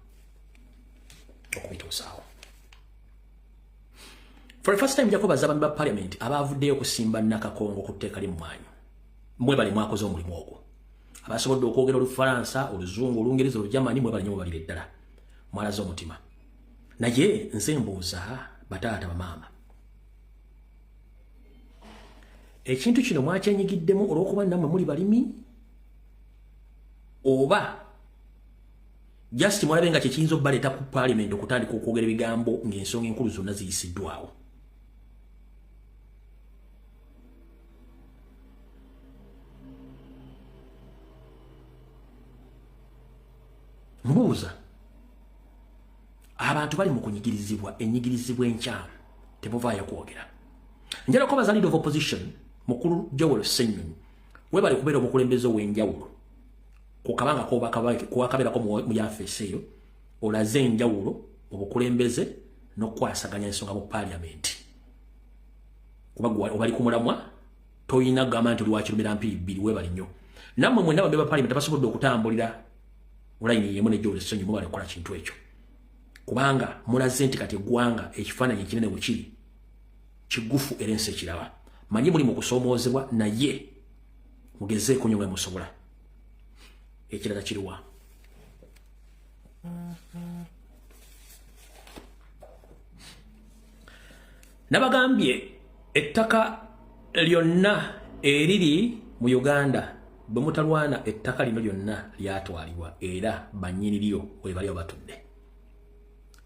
okubituusaawo. For the first time jakobaza abantu ba parliament abaavuddeyo okusimba Nakakongo ku tteeka ly'emmwanyi mwe bali mwakoze omulimu ogwo abasobodde okwogera Olufalansa, Oluzungu, Olungereza, Olujamani mwe bali nyo balire ddala mwalaze omutima. Naye nze mbuuza bataata bamaama ekintu kino mwakyenyigiddemu olw'okuba nammwe muli balimi oba just mwalabe nga kyekiyinza okubaleeta ku parliament okutandika okwogera ebigambo ng'ensonga enkulu zonna ziyisiddwawo. Mbuuza abantu bali mu kunyigirizibwa enyigirizibwa enkyamu tebuvaayo kwogera. Njala kubaza leader of opposition mukulu Joel Ssenyonyi webali kubeera obukulembeze ow'enjawulo ku kabanga kuwakabeerako mu yafeesi eyo olaze enjawulo obukulembeze n'okwasaganya ensonga mu paliamenti. Kuba obali ku mulamwa toyina gamba nti oli wakirumira mpiri bbiri webali nnyo. Nammwe mwenna bambe ba paliamenti abasobodde okutambulira olayini yemu ne Joel Ssenyonyi mubale kukola kintu ekyo. Kubanga mulaze nti kati eggwanga ekifaananyi ekinene bwe kiri kigufu era ensi ekiraba. Manyi muli mu kusoomoozebwa naye mugezeeko nnyo nga musobola. Ekirala kiriwa. Nabagambye ettaka lyonna eriri mu Uganda bwe mutalwana ettaka lino lyonna lyatwalibwa era bannyini lyo we bali batudde.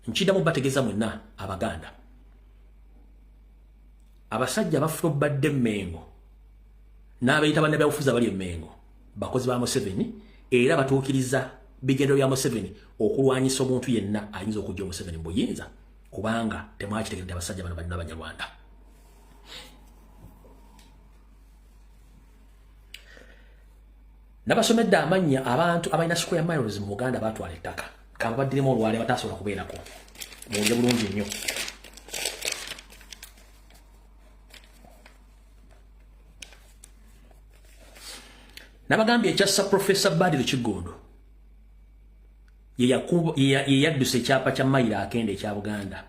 Nkiddamu bategeeza mwenna Abaganda. Abasajja bafulobadde Mengo n'abayita banne byabufuzi abali Mengo bakozi ba Museveni era batuukiriza bigendero bya Museveni okulwanyisa omuntu yenna ayinza okujja Museveni buyinza kubanga temwakitegeredde abasajja bano balina Abanyarwanda. Nabasomedde amannya abantu abalina square miles mu Uganda batwala ettaka kamba baddiremu olwale batasobola kubeerako mwonje bulungi nnyo. Nabagambye ekyassa Professor Badru Kigondo ye yadduse ekyapa kya Mayiga akende ekya Buganda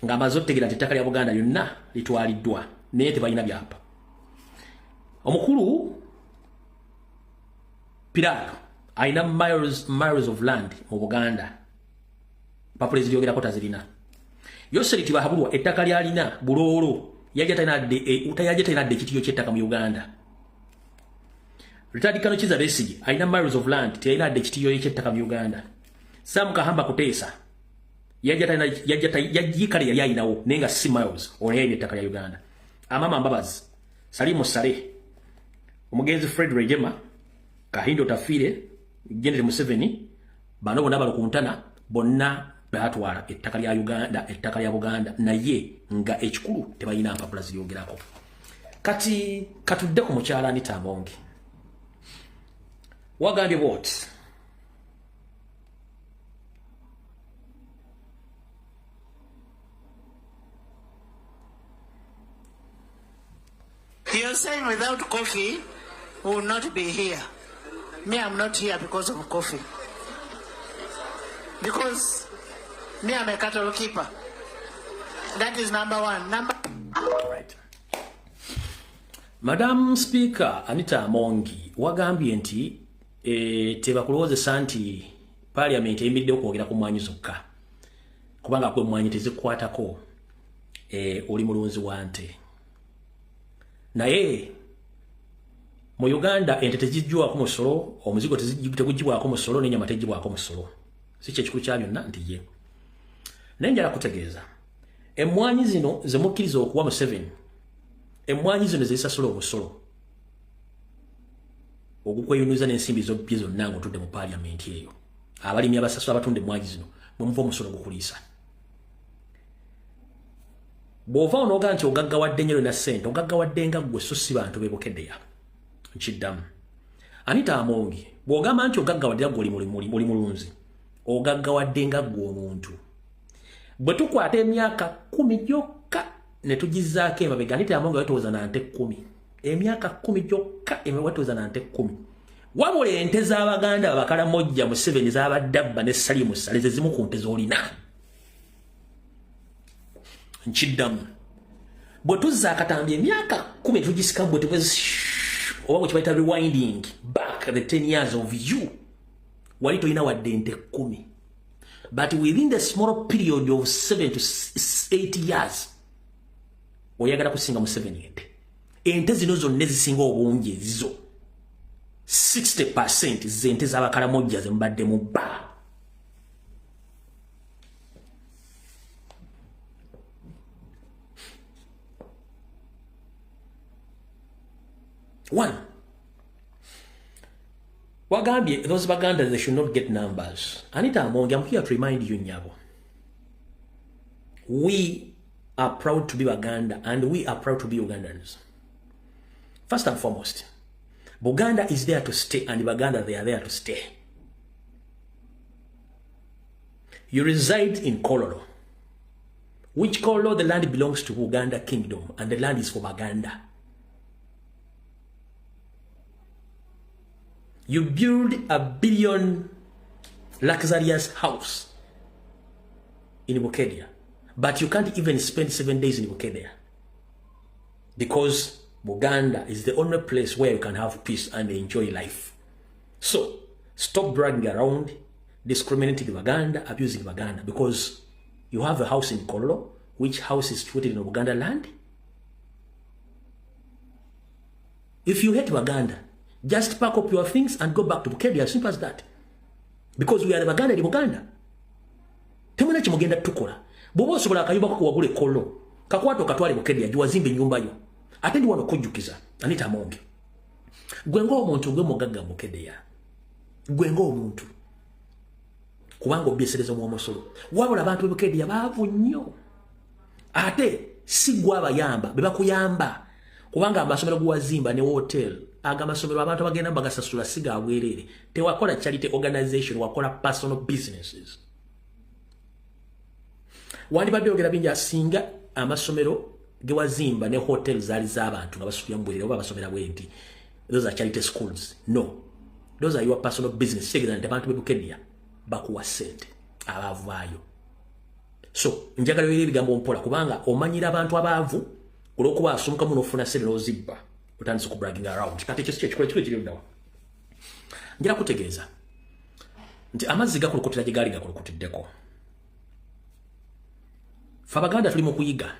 ng'amaze otegeera nti ettaka lya Buganda lyonna litwaliddwa naye tebalina byapa. Omukulu Pirato alina miles of land mu Buganda papulezi lyogerako tazirina. Yoseriti bahabulwa ettaka lyalina Buloolo yajja talina dde ekitiyo ky'ettaka mu Uganda. Ritadi Kano Kiza Besigye alina miles of land teyalina dde ekitiyo ky'ettaka mu Uganda. Sam Kahamba Kuteesa yajjikale yali ayinawo naye nga si miles oleyalina ettaka lya Uganda. Amama Mbabazi Salimu Sale omugenzi Fred Rejema Kahindo Tafire General Museveni bano bonna bali ku ntana bonna batwala ettaka lya Uganda ettaka lya Buganda naye nga ekikulu tebalina mpapula ziryogerako. Kati katudde ku mukyala Anita Amongo wagambye what? You're saying without coffee we will not be here. Me, I'm not here because of coffee. Because me, I'm a cattle keeper. That is number one. Right. Madam Speaker Anita Amongo wagambye nti tebakulowoozesa nti Parliament eyimiridde okwogera ku mwanyi zokka kubanga kwe mwanyi tezikwatako oli mulunzi wa nte. Naye mu Uganda ente tezijjwako musolo, omuzigo tegugibwako musolo, n'ennyama tegibwako musolo. Si kye kikulu kya byonna nti ye. Naye njala kutegeeza emmwanyi zino ze mukkiriza okuwa Museveni, emmwanyi zino ze zisasula omusolo ogukweyunuza n'ensimbi z'obbye zonna ng'otudde mu paliamenti eyo. Abalimi abasasula abatunda emmwanyi zino mumuva omusolo gukuliisa. Bw'ova onooga nti ogaggawadde nnyo na ssente, ogaggawadde nga ggwe so si bantu beebukeddeya. Nkiddamu. Anita Amongo bw'ogamba nti ogaggawadde nga ggwe oli mulunzi, ogaggawadde nga ggwe omuntu. Bwe tukwata emyaka 10 gyokka ne tugizzaako emabega, Anita Amongo yatooza na nte 10. Emyaka 10 gyokka wetooza na nte 10. Wabula ente z'Abaganda Abakalamojja Museveni z'Abadabba ne Salimu Sale ze zimu ku nte z'olina. Nkiddamu. Bwe tuzza akatambi emyaka 10 tugisikamu bwe tubwezi oba bwe kibayita rewinding back the 10 years of you. Wali toyina wadde ente 10. But within the small period of 7 to 8 years oyagala kusinga Museveni ente. Ente zino zonna ezisinga obungi ezizo 60% z'ente z'Abakalamojja ze mbadde mu bba. One, Wagambye, those Baganda, they should not get numbers. Anita Amongo, I'm here to remind you, Nyabo. We are proud to be Baganda, and we are proud to be Ugandans. First and foremost, Buganda is there to stay, and Baganda, they are there to stay. You reside in Kololo. Which Kololo? The land belongs to Uganda Kingdom, and the land is for Baganda. You build $1 billion luxurious house in Bukedia, but you can't even spend 7 days in Bukedia because Buganda is the only place where you can have peace and enjoy life. So stop bragging around, discriminating Baganda, abusing Baganda, because you have a house in Kololo, which house is situated in Buganda land. If you hate Baganda, just pack up your things and go back to Bukedia, as simple as that. Because we are the Baganda in Buganda. Temuna chimugenda tukola. Bobo sobola kayuba ko wagule Kololo. Kakwato katwale Bukedia, juwazimbe nyumba yo. Atendi wano kujukiza. Anita Amongo. Gwengo omuntu gwe mugaga Bukedia. Gwengo omuntu. Kubanga obyesereza mu omusolo. Wabula abantu Bukedia baavu nnyo. Ate sigwa abayamba, beba kuyamba. Kubanga amasomero guwazimba ne hotel. Aga masomero abantu bagenda bagasasula siga abwerere. Tewakola charity organization, wakola personal businesses. Wandi badde ogera binja singa amasomero gewazimba ne hotels zali z'abantu nga basukya mbwerere oba basomera bwenti. Those are charity schools. No. Those are your personal business. Segera nti abantu bebukedia bakuwa sente abavaayo. So, njagala yoyire bigambo mpola kubanga omanyira abantu abaavu olwokuba asumuka muno ofuna sente n'ozibba. Utandise ku bragging around. Kati ekyo kikole kiri ndawa. Njira kutegeeza nti amazzi gakulukutira gye gaali gakulukutiddeko. Fa Baganda tuli mu kuyiga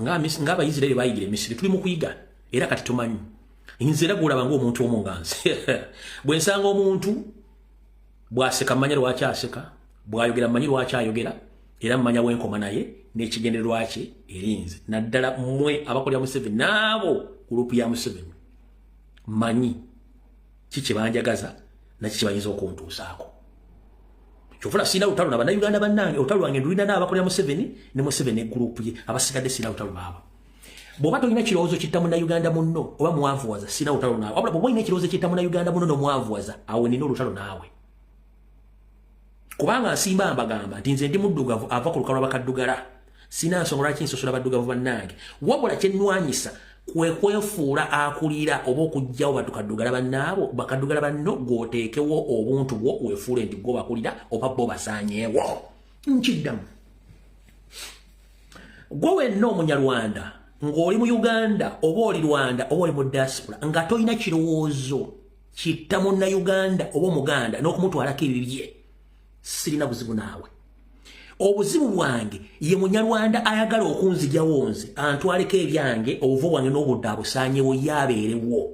ng'Abayisirayiri bayigira Misiri, tuli mu kuyiga era kati tumanyi. Nze era gulaba ng'omuntu omunganzi. Bwe nsanga omuntu bw'aseka mmanya lwaki aseka, bw'ayogera mmanyi lwaki ayogera, era mmanya wenkoma naye n'ekigendererwa kye erinze. Naddala mmwe abakolera Museveni n'abo gurupu ya Museveni manyi kiki banjagaza na kiki bayinza okuntuusaako. Kyofuna sina utalo na bannayuganda bannange, utalo wange ndulina n'abakolera Museveni ne Museveni ne gurupu ye, abasigadde sina utalo baabo. Bw'oba tolina kirowoozo kitta munnayuganda munno oba mwavuwaza, sina utalo naawe. Wabula bw'oba olina ekirowoozo kitta munnayuganda munno n'omwavuwaza, awo nina olutalo naawe. Kubanga nsimba mbagamba nti nze ndi muddugavu ava ku lukalwa bakaddugala. Sina nsonga lwaki nsosola baddugavu bannange. Wabula kye nnwanyisa kwe kwefuula akulira oba okugjawo batukaddugala bannaabo, bakaddugala banno gw'oteekewo obuntu bwo weefuule nti gwo bakulira oba bo basaanyeewo. Nkiddamu. Gwe wenna Omunyarwanda ng'oli mu Uganda oba oli Rwanda oba oli mu diaspora nga tolina kirowoozo kitta munnayuganda oba Omuganda n'okumutwalako ebibye, sirina buzibu naawe. Obuzibu bwange ye Munyarwanda ayagala okunzijawo nze antwaleko ebyange obuvo bwange n'obudde abusaanyewo yabeerewo.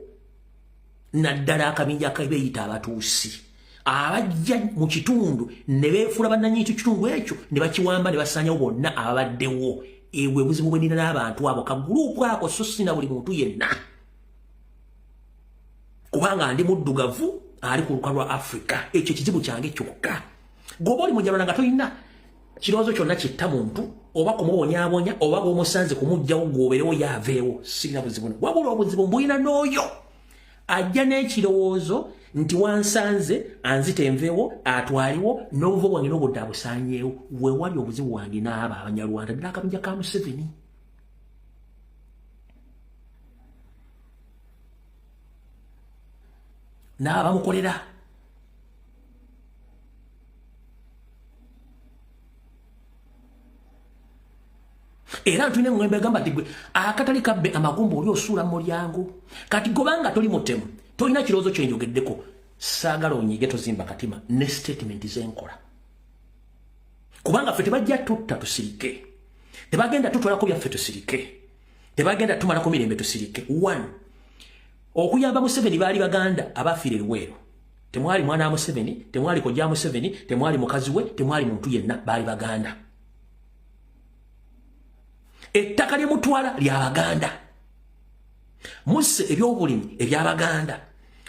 Naddala akabinja akabeeyita abatuusi abajja mu kitundu ne beefuula bannannyini kitundu ekyo ne bakiwamba ne basaanyawo bonna ababaddewo. Ewe buzibu bwe nina n'abantu abo kaguruupu ako, so sina buli muntu yenna. Kubanga ndi muddugavu ali ku lukalu lwa Africa, ekyo kizibu kyange kyokka. Gwoba oli Munyarwanda nga tolina kirowoozo kyonna kitta muntu oba kumubonyaabonya oba bw'omusanze kumugjawo gw'obeerewo yaaveewo, sirina buzibu. Wabula obuzibu mbulina n'oyo ajja n'ekirowoozo nti wansanze anzita enveewo atwaliwo n'obuvo bwange n'obudde abusaanyeewo. We wali obuzibu wange n'abo Abanyarwanda ddala akabinja ka Museveni. N'abo bamukolera. Era tulina mwembe gamba tigwe akatali kabbe amagumbo oli osuula mu mulyango. Kati gobanga toli mutemu, tolina kirowoozo kyenjogeddeko, saagala onyiige tozimba katima ne statement z'enkola. Kubanga ffe tebajja tutta tusirike, tebagenda tutwalako byaffe tusirike, tebagenda tumalako mirembe tusirike. One, okuyamba Museveni baali Baganda abafiira Luweero. Temwali mwana wa Museveni, temwali kojja Museveni, temwali mukazi we, temwali muntu yenna, baali Baganda. Ettaka ly'emutwala lya Baganda. Musse eby'obulimi ebya Baganda.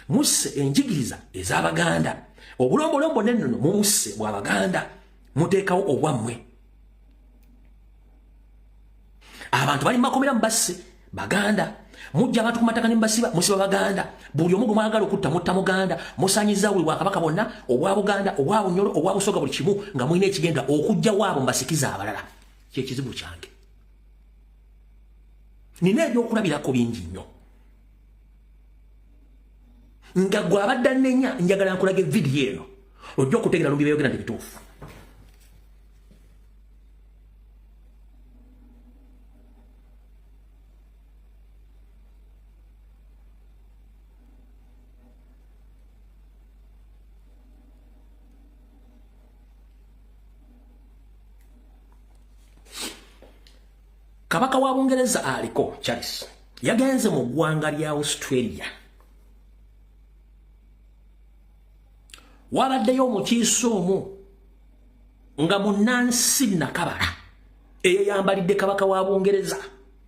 musse enjigiriza ez'Abaganda obulombolombo n'ennono mumusse bw'Abaganda muteekawo obwammwe abantu bali makomera mbasse Baganda mujja abantu ku mataka ne mbasiba musiba Baganda buli omu mwagala okutta mutta Muganda musanyiza buli Bwakabaka bonna obwa Buganda obwa Bunyoro obwa Busoga buli kimu nga mulina ekigenda okujja waabo mbasikiza abalala kye kizibu kyange nina ebyokulabirako bingi nnyo nga gwe abadde annenya njagala nkulaga vidiyo eno ojja okutegeera lumbi beeyogera nti bituufu Kabaka wa Bungereza aliko Charles yagenze mu ggwanga lya Australia wabaddeyo omukiise omu nga munnansi Nakabala eyayambalidde kabaka wa Bungereza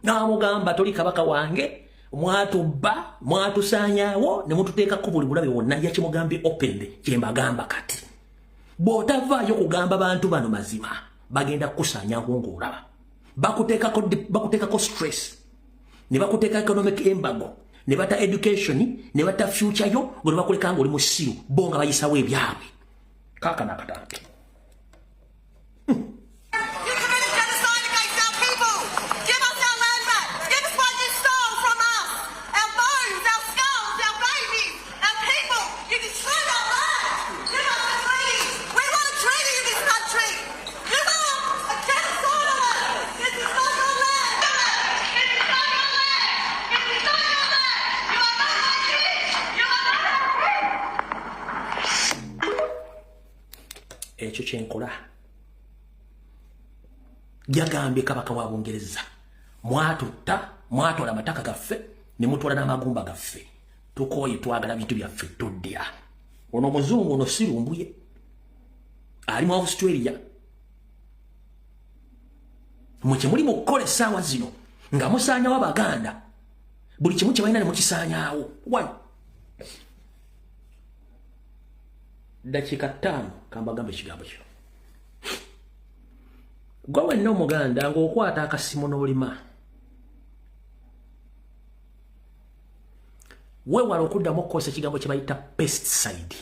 n'amugamba toli kabaka wange mwatubba mwatusaanyaawo ne mututeekako buli bulabe wonna yakimugambye openly kye mbagamba kati bw'otavaayo kugamba bantu bano mazima bagenda kukusaanyaawo ng'olaba bakuteekako stress ne bakuteeka economic embargo ne bata education ne bata future yo ngo bakuleka ngo oli musiru bo nga bayisawo ebyabwe kaka nakatange ekyo kyenkola yagambye kabaka wa Bungereza mwatwala amataka gaffe ne mutwala n'amagumba gaffe tukooye twagala bintu byaffe tuddya ono omuzungu ono sirumbuye ali mu Australia mwe muli mu kukola essaawa zino nga musaanyawo Abaganda buli kimu kye balina ne mukisaanyaawo dakika 5 kambagambe ekigambo kino gwe wenna Omuganda ng'okwata akasimu n'olima weewala okuddamu okukozesa ekigambo kye bayita pesticide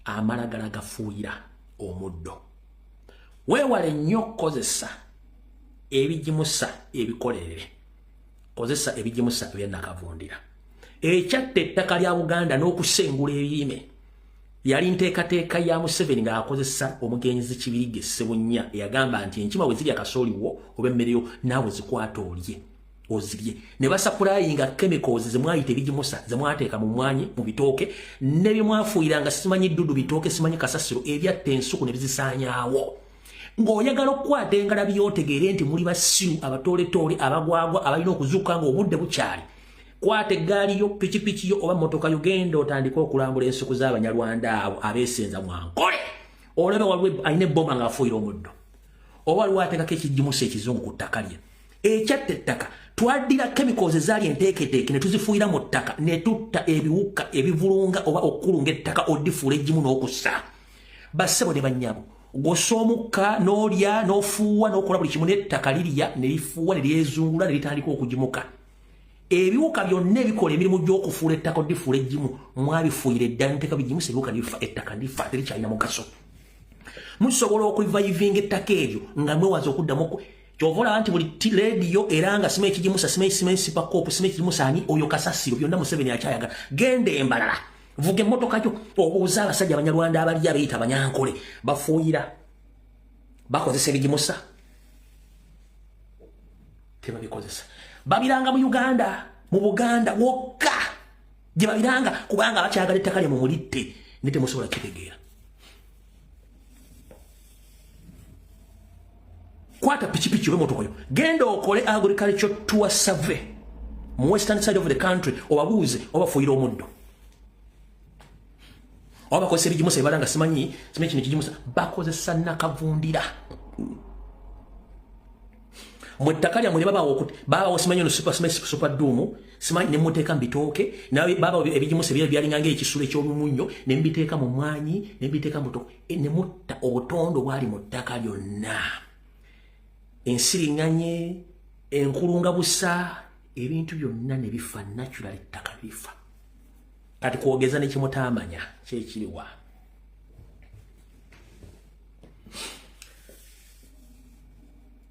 amalagala gafuuyira omuddo weewale nnyo okukozesa ebigimusa ebikolerere kozesa ebigimusa ebyennakavundira ekyatta ettaka lya Buganda n'okusengula ebirime yali nteekateeka ya Museveni ng'akozesa omugenzi Kibirige Ssebunnya eyagamba nti enkima bwe zirya kasooliwo oba emmereyo naawe zikwata olye ozirye ne basapulayinga chemicals zemwayita ebigimusa zemwateeka mu mwanyi mu bitooke ne bye mwafuuyiranga simanyi dduddu bitooke simanyi kasasiro ebyatta ensuku ne bizisaanyaawo ng'oyagala okukwata engalabi y'otegeere nti muli basiru abatooletoole abagwagwa abalina okuzuuka ng'obudde bukyali kwata eggaali yo pikipiki yo oba motoka yo genda otandika okulambula ensuku z'Abanyarwanda abo abeesenza mwankole olaba waliwo alina ebbomba ng'afuuyira omuddo oba waliwo ateekako ekigimusa ekizungu ku ttaka lye ekyatta ettaka twaddira chemicals ezaali enteeketeeke ne tuzifuuyira mu ttaka ne tutta ebiwuka ebivulunga oba okukulunga ettaka oddifuula eggimu n'okussa bassebo ne bannyabo gossa omukka n'olya n'ofuuwa n'okola buli kimu n'ettaka lirya ne lifuuwa ne lyezungula ne litandika okugimuka ebiwuka byonna ebikola emirimu gy'okufuula ettaka oddifuula eggimu mwabifuuyira eddala nteeka bigimusa ebiwuka lifa ettaka ndifa terikyalina mugaso musobola okulivayivinga ettaka eryo nga mwewaza okuddamu kyova olaba nti buli leediyo era nga sima ekigimusa simanyi sipakoopu sima ekigimusa ani oyo kasasiro byonna Museveni akyayagala genda embalala vuga emmotoka gyo obuuza abasajja Abanyarwanda abali abeeyita Abanyankole bafuuyira bakozesa ebigimusa tebabikozesa babiranga mu Uganda mu Buganda wokka gye babiranga kubanga bakyagala ettaka lye mu mulitte ne temusobola kitegeera kwata pikipiki oba motoka yo genda okole agriculture tour survey mu western side of the country obabuuze obafuuyira omuddo oba bakozesa ebigimusa ebalanga simanyi kino ekigimusa bakozesa nakavundira Mwettaka lya mwe baba osimanyo no super doom simanyi ne muteka mbitoke nawe baba ebijimuse byalinga ekisule ky'olumunyo ne mbiteeka mu mwanyi ne mbiteeka mu ne mutta obutondo bwali mu ttaka lyonna ensiriŋŋanye enkulunga busa ebintu byonna ne bifa natural ettaka bifa kati kwogeza ne kimutamanya kyekiriwa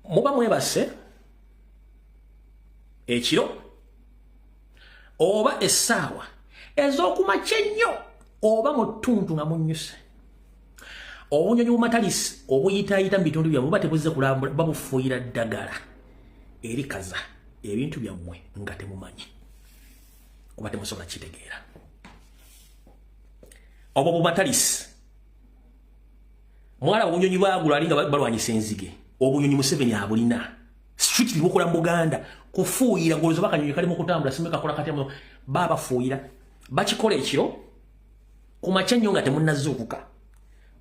muba mwebase ekiro oba essaawa ez'okumakya ennyo oba mu ttuntu nga munnyuse obunyonyi bumatalisi obuyitaayita mu bitundu byammwe buba tebuzze kulambula babufuuyira ddagala erikaza ebintu byammwe nga temumanyi kuba temusobola kitegeera obwo bumatalisi mwala obunyonyi bwagula alinga balwanyisa enzige obunyonyi Museveni abulina strictly bukola mu Buganda kufuuyira ngolozo bakanyonyi kali mu kutambula simeka kola kati mu baba fuuyira bakikola ekiro kumakya nnyo nga temunnazuukuka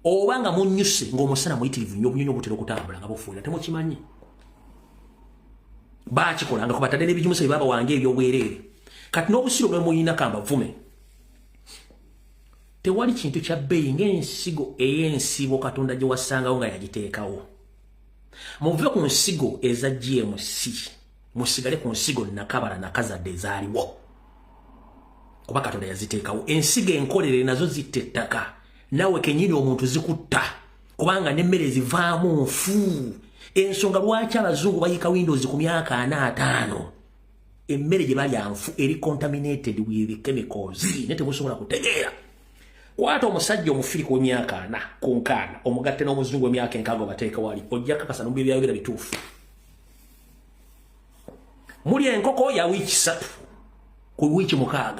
oba nga munnyuse ng'omusana muyitirivu nnyo obunyonyi obutera okutambula nga bufuuyira temukimanyi bakikola nga kubatadde n'ebijumusa bye baba wange ebyobwereere kati n'obusiro bwe muyina kamba vume tewali kintu kya bbeeyi ng'ensigo ey'ensibo Katonda gye wasangawo nga yagiteekawo muve ku nsigo eza GMC musigale ku nsigo nakabala nakazadde ezaaliwo kuba Katonda yaziteekawo ensigo enkolere nazo zitta ettaka nawe kenyini omuntu zikutta kubanga n'emmere zivaamu nfu ensonga lwaki abazungu bayiika Windows ku myaka 45 emmere gye balya nfu eri contaminated with chemicals ne temusobola kutegeera kwata omusajja omufirika w'emyaka 4 ku nkaana omugatte n'omuzungu w'emyaka 6 bateeka wali ojja kakasa n'omubiri byayogera bituufu muli enkoko ya wiiki 3 ku wiiki 6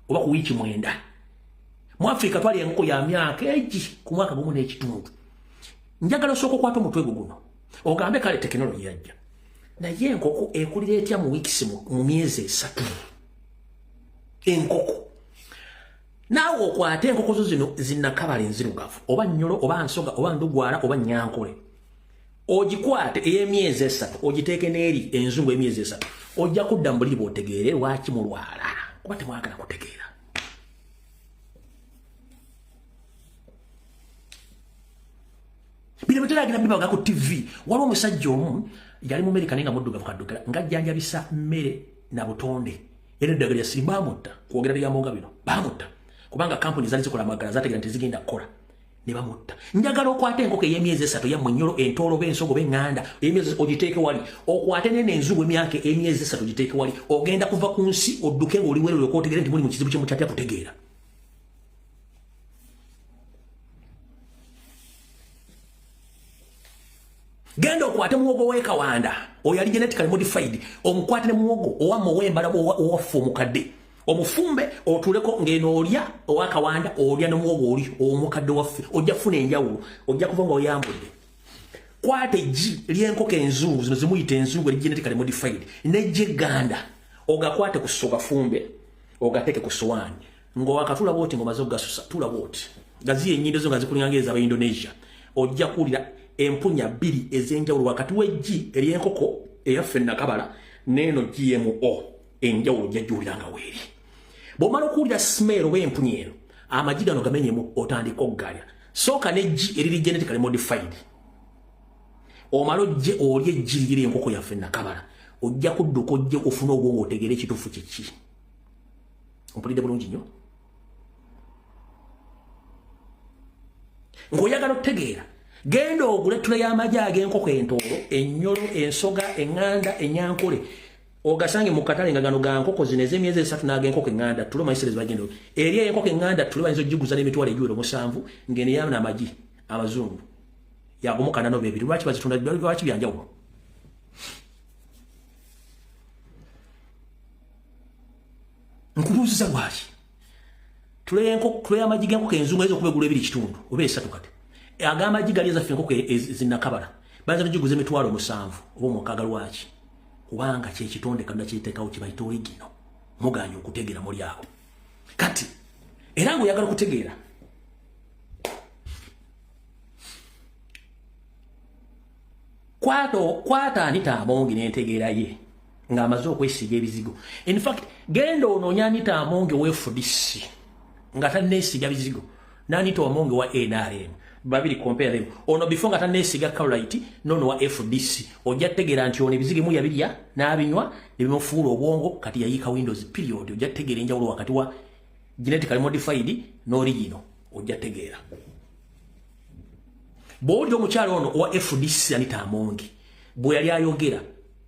oba ku wiiki 9 mu Afrika twali enkoko ya myaka egi ku mwaka gumu n'ekitundu njagala osooka okwata omutwe guno ogambe kale tekinologi yajja naye enkoko ekulira etya mu wiiki mu myezi 3 enkoko naawe okwate enkoko zo zino zinnakabala enzirugavu oba nnyolo oba nsoga oba ndugwala oba nyankole ogikwate ey'emyezi 3 ogiteeke n'eri enzungu emyezi 3 ojja kudda mu buliri bw'otegeere lwaki mulwala kuba temwagala kutegeera bino biteragira bibaga ku TV waliwo omusajja omu yali mu Amerika naye nga muddugavu kaddugala ng'ajjanjabisa mmere na butonde era eddagala lyasiri baamutta kwogera lyamonga bino baamutta kubanga kampuni zali zikola amagala zategera nti zigenda kukola ne bamutta njagala okwate enkoko ey'emyezi 3 ya munyolo entoolo b'ensogo b'eŋŋanda emyezi ogiteeke wali okwate nene enzungu emyaka emyezi 3 ogiteeke wali ogenda kuva ku nsi odduke ng'oli werere okwotegeera nti muli mu kizibu kye mukyatya kutegeera genda okwate muwogo w'ekawanda oyo yali genetically modified omukwate ne muwogo owa muwembala owaffe omukadde omufumbe otuleko ngeno olya owakawanda olya n'omuwogo oli omukadde waffe ojja kufuna enjawulo ojja kuva nga oyambudde kwate eggi ly'enkoko enzungu zino zimuyita enzungu eri genetically modified nejje egganda ogakwate ku sogafumbe ogateeke ku sowaani ng'owakatula bwoti ng'omaze okugasusa tula bwoti gaziya ennyindo zo nga zikulinganga ez'Abaindonesia ojja kuwulira empunya 2 ez'enjawulo wakati w'eggi ery'enkoko eyaffe nakabala n'eno GMO enjawulo jjajjuliranga weeri bw'omala okuwulira smell oba empunya eno amagi gano gamenyemu otandika okugalya sooka n'eggi eriri genetically modified omala ojje olya eggi liri enkoko yaffe nakabala ojja kudduka ojje ofuna obwongo otegeere ekituufu kyeki ompulidde bulungi nnyo ng'oyagala okutegeera genda ogule ettula y'amagi ag'enkoko entoolo ennyolo ensoga eŋŋanda enyankole ogasange mu katale nga gano ga nkoko zino ez'emyezi 3 n'ag'enkoko eŋŋanda tulo mayiserezi bagenda eri enkoko eŋŋanda tulo bayinza ogiguza n'emitwalo egiwera 7 ng'eno yaana amagi abazungu yagomukana no bebiri lwaki bazitunda lwaki byanjawulo nkubuuziza lwaki tulo y'amagi g'enkoko enzungu ayinza okubegula 2 kitundu oba 3 kati ag'amagi gali ezaffe enkoko zinnakabala bayinza n'ogiguza emitwalo 7 oba omukaaga lwaki kubanga kyekitonde Katonda kyiteekawo kibayita origino muganya okutegeera muli awo kati era ng'oyagala okutegeera kwata Anita Amongo n'entegeera ye ng'amaze okwesiga ebizigo. In fact genda onoonya Anita Amongo wa FDC nga tanneesiga bizigo n'Anita Amongo wa NRM babiri compare them. Ono before nga tanneesiga Carolite nono wa FDC ojja tegeera nti ono ebizigo mu yabirya n'abinywa ne bimufuula obwongo kati yayiika Windows period. Ojja tegeera enjawulo wakati wa genetically modified n'original ojja tegeera. Bw'oli omukyalo ono wa FDC Anita Amongo bwe yali ayogera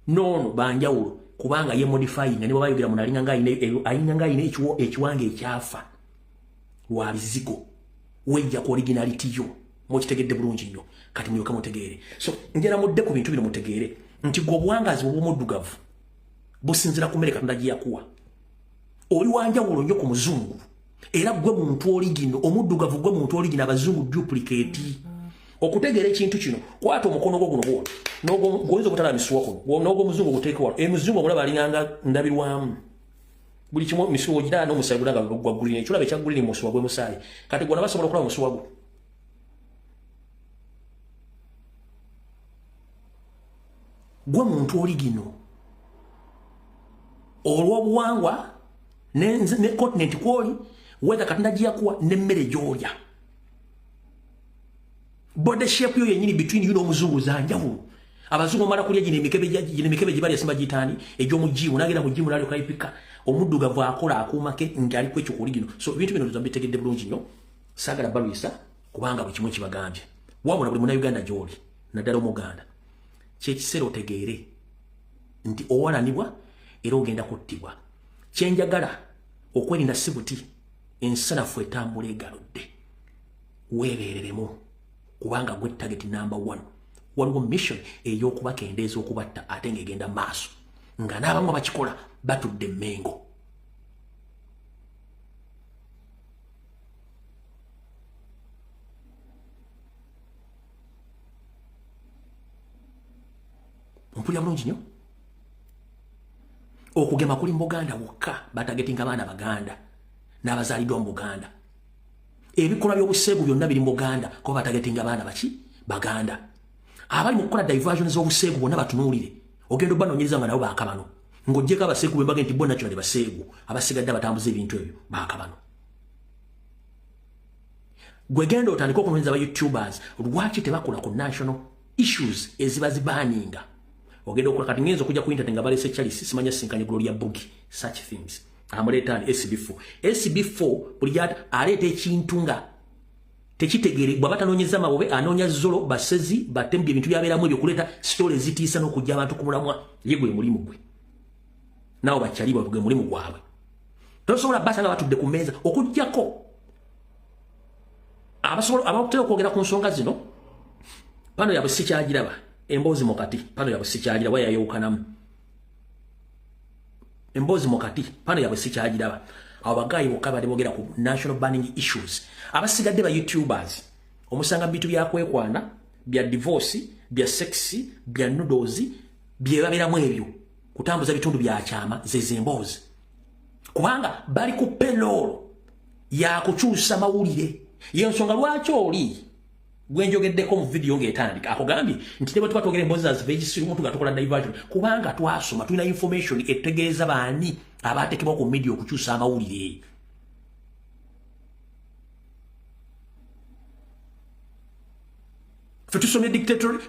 nono banjawulo kubanga ye modifying ne bayogera munalinga ng'ayina ekiwanga ekyafa wa bizigo wejja ku originality yo mokitegedde bulungi nnyo kati mulyoka mutegeere. So njera mudde ku bintu bino mutegeere nti gwe obwangazi obw'omuddugavu businzira ku mmere Katonda gye yakuwa. Oli wanjawulo nnyo ku muzungu era gwe muntu origino omuddugavu gwe muntu origino abazungu duplicate. Okutegeera ekintu kino kwata omukono gwo guno gw'oyinza okutala misuwa kuno n'ogwo omuzungu guteeke wano. Emizungu omulaba alinganga ndabirwamu buli kimu misuwa ogira n'omusaayi gulanga gwa green ekiraba ekya green musuwa gwe musaayi kati gwona basobola okulaba musuwa gwo. Gwe muntu origino olw'obuwangwa ne continent kwoli weka Katonda gye yakuwa n'emmere gy'olya. Body shape yo yenyini between you n'omuzungu zanjawulo. Abazungu mara kulya gine mikebe gibali yasimba gitani egy'omujimu nagenda mu jimu nali okayipika omuddugavu akola akuumake ngali kwekyo kuligino. So ebintu bino bitegedde bulungi nnyo saagala balwisa kubanga buli kimu kibagambye wabula buli Munnayuganda gy'oli naddala Omuganda kyekiseera otegeere nti owalanibwa era ogenda kuttibwa. Kyenjagala okwerinda si buti ensanafu etambula egaludde weebeereremu kubanga gwe target number 1 waliwo mission ey'okubakendeeza okubatta ate ng'egenda maaso nga n'abamu bakikola batudde Mmengo. Mpulira bulungi nnyo okugema kuli mu Buganda wokka batagetinga baana Baganda n'abazaaliddwa mu Buganda. Ebikola by'obuseegu byonna biri mu Buganda kuba batagetinga baana baki Baganda. Abali mu kukola diversion z'obuseegu bonna batunuulire ogenda obanoonyereza nga nabo baakabano ng'oggyeko abaseegu be mbage nti bo naturally baseegu abasigadde abatambuza ebintu ebyo baakabano. Gwe genda otandika okunoonyereza aba YouTubers lwaki tebakola ku national issues eziba zibaaninga. Ogenda okola kati ngenza okujja ku internet nga balese Charles simanya sinkanye Gloria Bugi such things. Amuleeta SB4. SB4 buli gyata aleeta ekintu nga tekitegeere bw'aba tanoonyeza mawobe anoonya zolo basezi batembi ebintu byabeeramu ebyo kuleeta story zitiisa n'okujja abantu ku mulamwa ye gwe mulimu gwe. Naawe bakyali bwe mulimu gwabwe. Tosobola basa nga batudde ku mmeeza okujjako abakutera okwogera ku nsonga zino pano yabwe sikyagiraba emboozi mukati pano yabwe sikyagiraba yayewukanamu emboozi mukati pano yabwe sikyagiraba. Abo bagayi bokka bali boogera ku national banning issues. Abasigadde ba YouTubers omusanga bitu byakwekwana bya divorce bya sexy bya noodles bye babeeramu ebyo kutambuza bitundu bya kyama zezemboozi kubanga bali ku payroll ya kukyusa mawulire. Yensonga lwaki oli gwenjogeddeko mu video ng'etandika akugambye nti teba twatwogera emboozi za zivegisiru omuntu gatukola diversion kubanga twasoma tulina information etegeeza baani abatekebwa ku media okukyusa amawulire. Fe tusomye dictator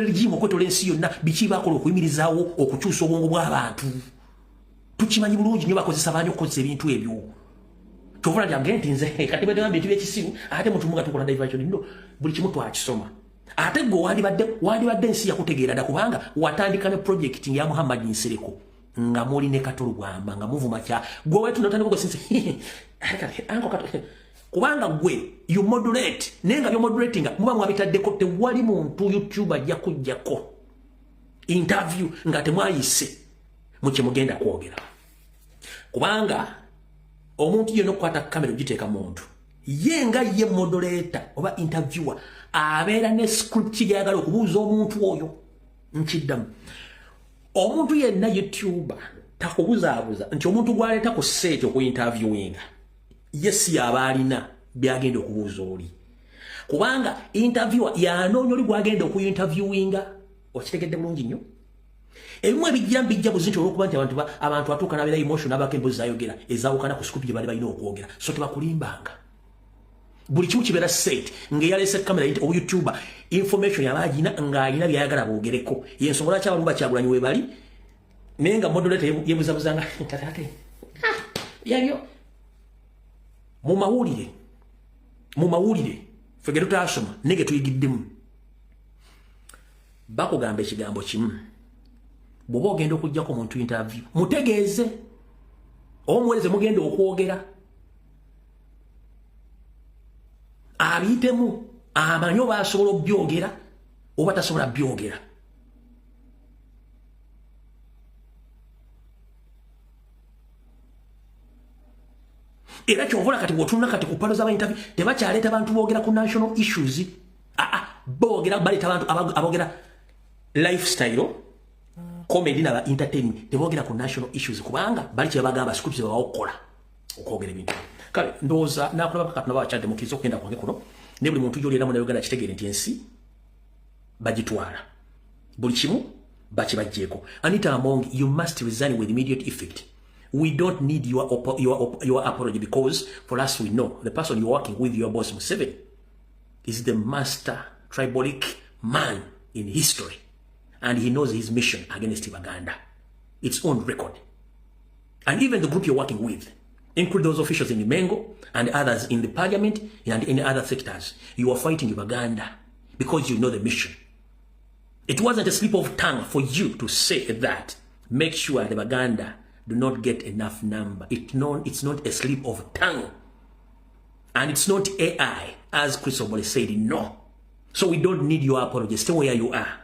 regime okwetola ensi yonna biki bakola okuyimirizaawo okukyusa obwongo bw'abantu. Tukimanyi bulungi nnyo bakozesa baani okukozesa ebintu ebyo. Kyovula lyange nti nze kati bwetugamba bintu by'ekisiru ate mutu muga tukola diversion nno buli kimu twakisoma. Ate gwe wandibadde ensi yakutegeera dda kubanga watandika ne project ya Muhammad Nsereko nga muli ne Katolo Gwamba nga muvuma kya gwe wetu notandika okusinse anko Katolo kubanga gwe you moderate nenga byo moderating muba mwabitaddeko tewali muntu YouTube ajja kujjako interview nga temwayise muke mugenda kwogera kubanga omuntu yeno kwata kamera giteeka muntu yenga ye moderator oba interviewer abeera ne script gyagala okubuuza omuntu oyo nkiddamu. Omuntu yenna YouTuber takubuzaabuza nti omuntu gwaleeta ku stage oku interviewinga yes yaba alina byagenda okubuuza oli kubanga interviewer yanoonya oli gwagenda oku interviewinga okitegedde bulungi nnyo ebimu ebijja buzinti olwokuba nti abantu atuuka n'abeera emotion n'abaako emboozi zayogera ezaawukana ku scoop gye bali balina okwogera so tebakulimbanga buli kimu kibeera set ng'eyalese kamera obu youtuber information yaba agina ng'alina byayagala boogereko yensonga lwaki abalumu bakyagulanyi we bali naye nga moderator yebuzabuzanga tatate yabyo mu mawulire ffe ge tutaasoma ne ge tuyigiddemu bakugamba ekigambo kimu bw'oba ogenda okuggyako omuntu interview mutegeeze omuweereze mugenda okwogera abiyitemu amanyi oba asobola obyogera oba tasobola byogera era kyovula kati bw'otunula kati ku palo z'abainterview tebakyaleeta bantu boogera ku national issues boogera baleeta abantu aboogera lifestyle comedy naba entertainment teboogera ku national issues kubanga bali kye bagamba scripts babawokola okwogera ebintu kale ndowooza nakulaba kati naba bakyadde mukkiriza okugenda kwange kuno ne buli muntu gy'oliiramu ne Uganda kitegeere nti ensi bagitwala buli kimu bakibaggyeko Anita Amongo you must resign with immediate effect. We don't need your apology because for us we know the person you're working with, your boss Museveni, is the master tribalic man in history. And he knows his mission against Kubaganda. It's on record. And even the group you're working with, include those officials in Amongo and others in the parliament and in other sectors, you are fighting Kubaganda because you know the mission. It wasn't a slip of tongue for you to say that. Make sure the Kubaganda do not get enough number. It's not a slip of tongue. And it's not AI, as Chris Obole said, no. So we don't need your apology. Stay where you are.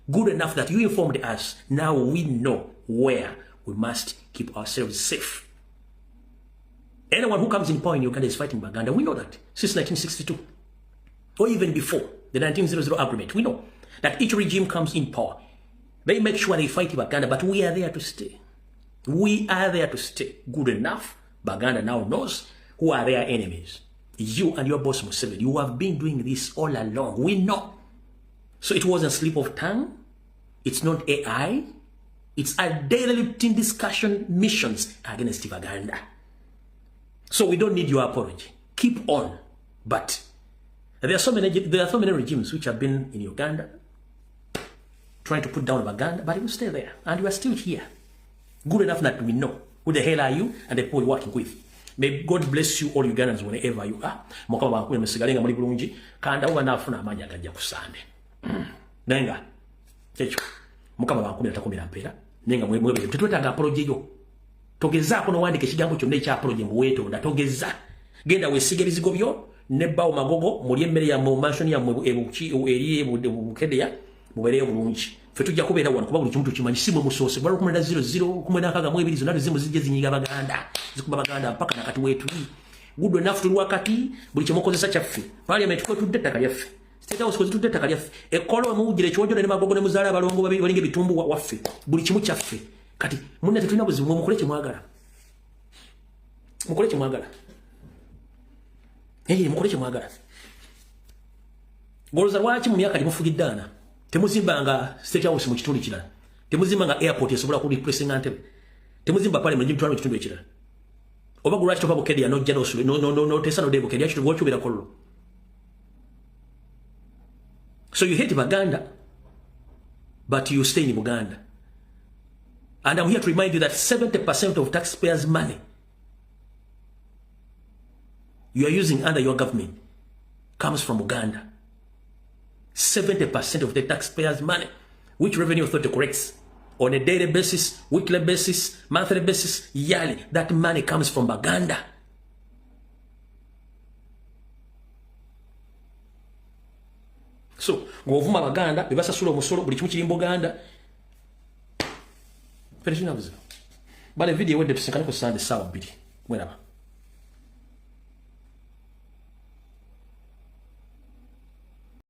Good enough that you informed us. Now we know where we must keep ourselves safe. Anyone who comes in power in Uganda is fighting Kubaganda. We know that since 1962. Or even before the 1900 agreement. We know that each regime comes in power. They make sure they fight Kubaganda, but we are there to stay. We are there to stay. Good enough. Kubaganda now knows who are their enemies. You and your boss Museveni, you have been doing this all along. We know. So it wasn't a slip of tongue. It's not AI. It's a daily routine discussion missions against Kubaganda. So we don't need your apology. Keep on. But there are so many regimes which have been in Uganda trying to put down Kubaganda, but you stay there. And you are still here. Good enough that we know who the hell are you and the people you're working with. May God bless you all Ugandans wherever you are. Mukama bankule musigalenga muri bulungi kanda uwa nafuna amanya agajja kusande. Nenga. Checho. Mukama bankule atakumira mpera. Nenga mwebwe tetwetaga apology yo. Togezaako no wandike kigambo kyonna ekya apology mbuweto ndatogeza. Genda wesige bizigo byo ne bawo magogo muri emmere ya mu mansion ya mu ebuki eri ebukedeya mubereyo bulungi. Fe tujja kubeera wano kuba buli kimu tukimanyi si mwe musoose bwala 00 19 zonna zimu zijje zinyiga Baganda zikuba Baganda mpaka nakati wetu gudo enough tuli wakati buli kimu kozesa kyaffe parliament ko tudde ttaka lyaffe state house ko tudde ttaka lyaffe ekolo mujire kyojjo ne magogo ne muzaala abalongo babiri balinge bitumbu waffe buli kimu kyaffe kati munne tetulina buzibu mukole kye mwagala mukole kye mwagala mukole kye mwagala goloza lwaki mu myaka limufugiddaana temuzimbanga state house mu kitundu kirala temuzimbanga airport esobola ku replacing antebe temuzimba parliament mu kitundu ekirala oba gulwaki topa bukedi ya nojja n'osule no tesa no debo kedi yakitu bw'okyubira kollo. So you hate Baganda but you stay in Buganda, and I'm here to remind you that 70% of taxpayers' money you are using under your government comes from Uganda. 70% of the taxpayers' money, which Revenue Authority collects on a daily basis, weekly basis, monthly basis, yearly, that money comes from Baganda. So, govuma Baganda, bebasasula omusolo buli kimu kiri Buganda. But video wedde tusinkane ku Sunday sawa 2. Mweraba.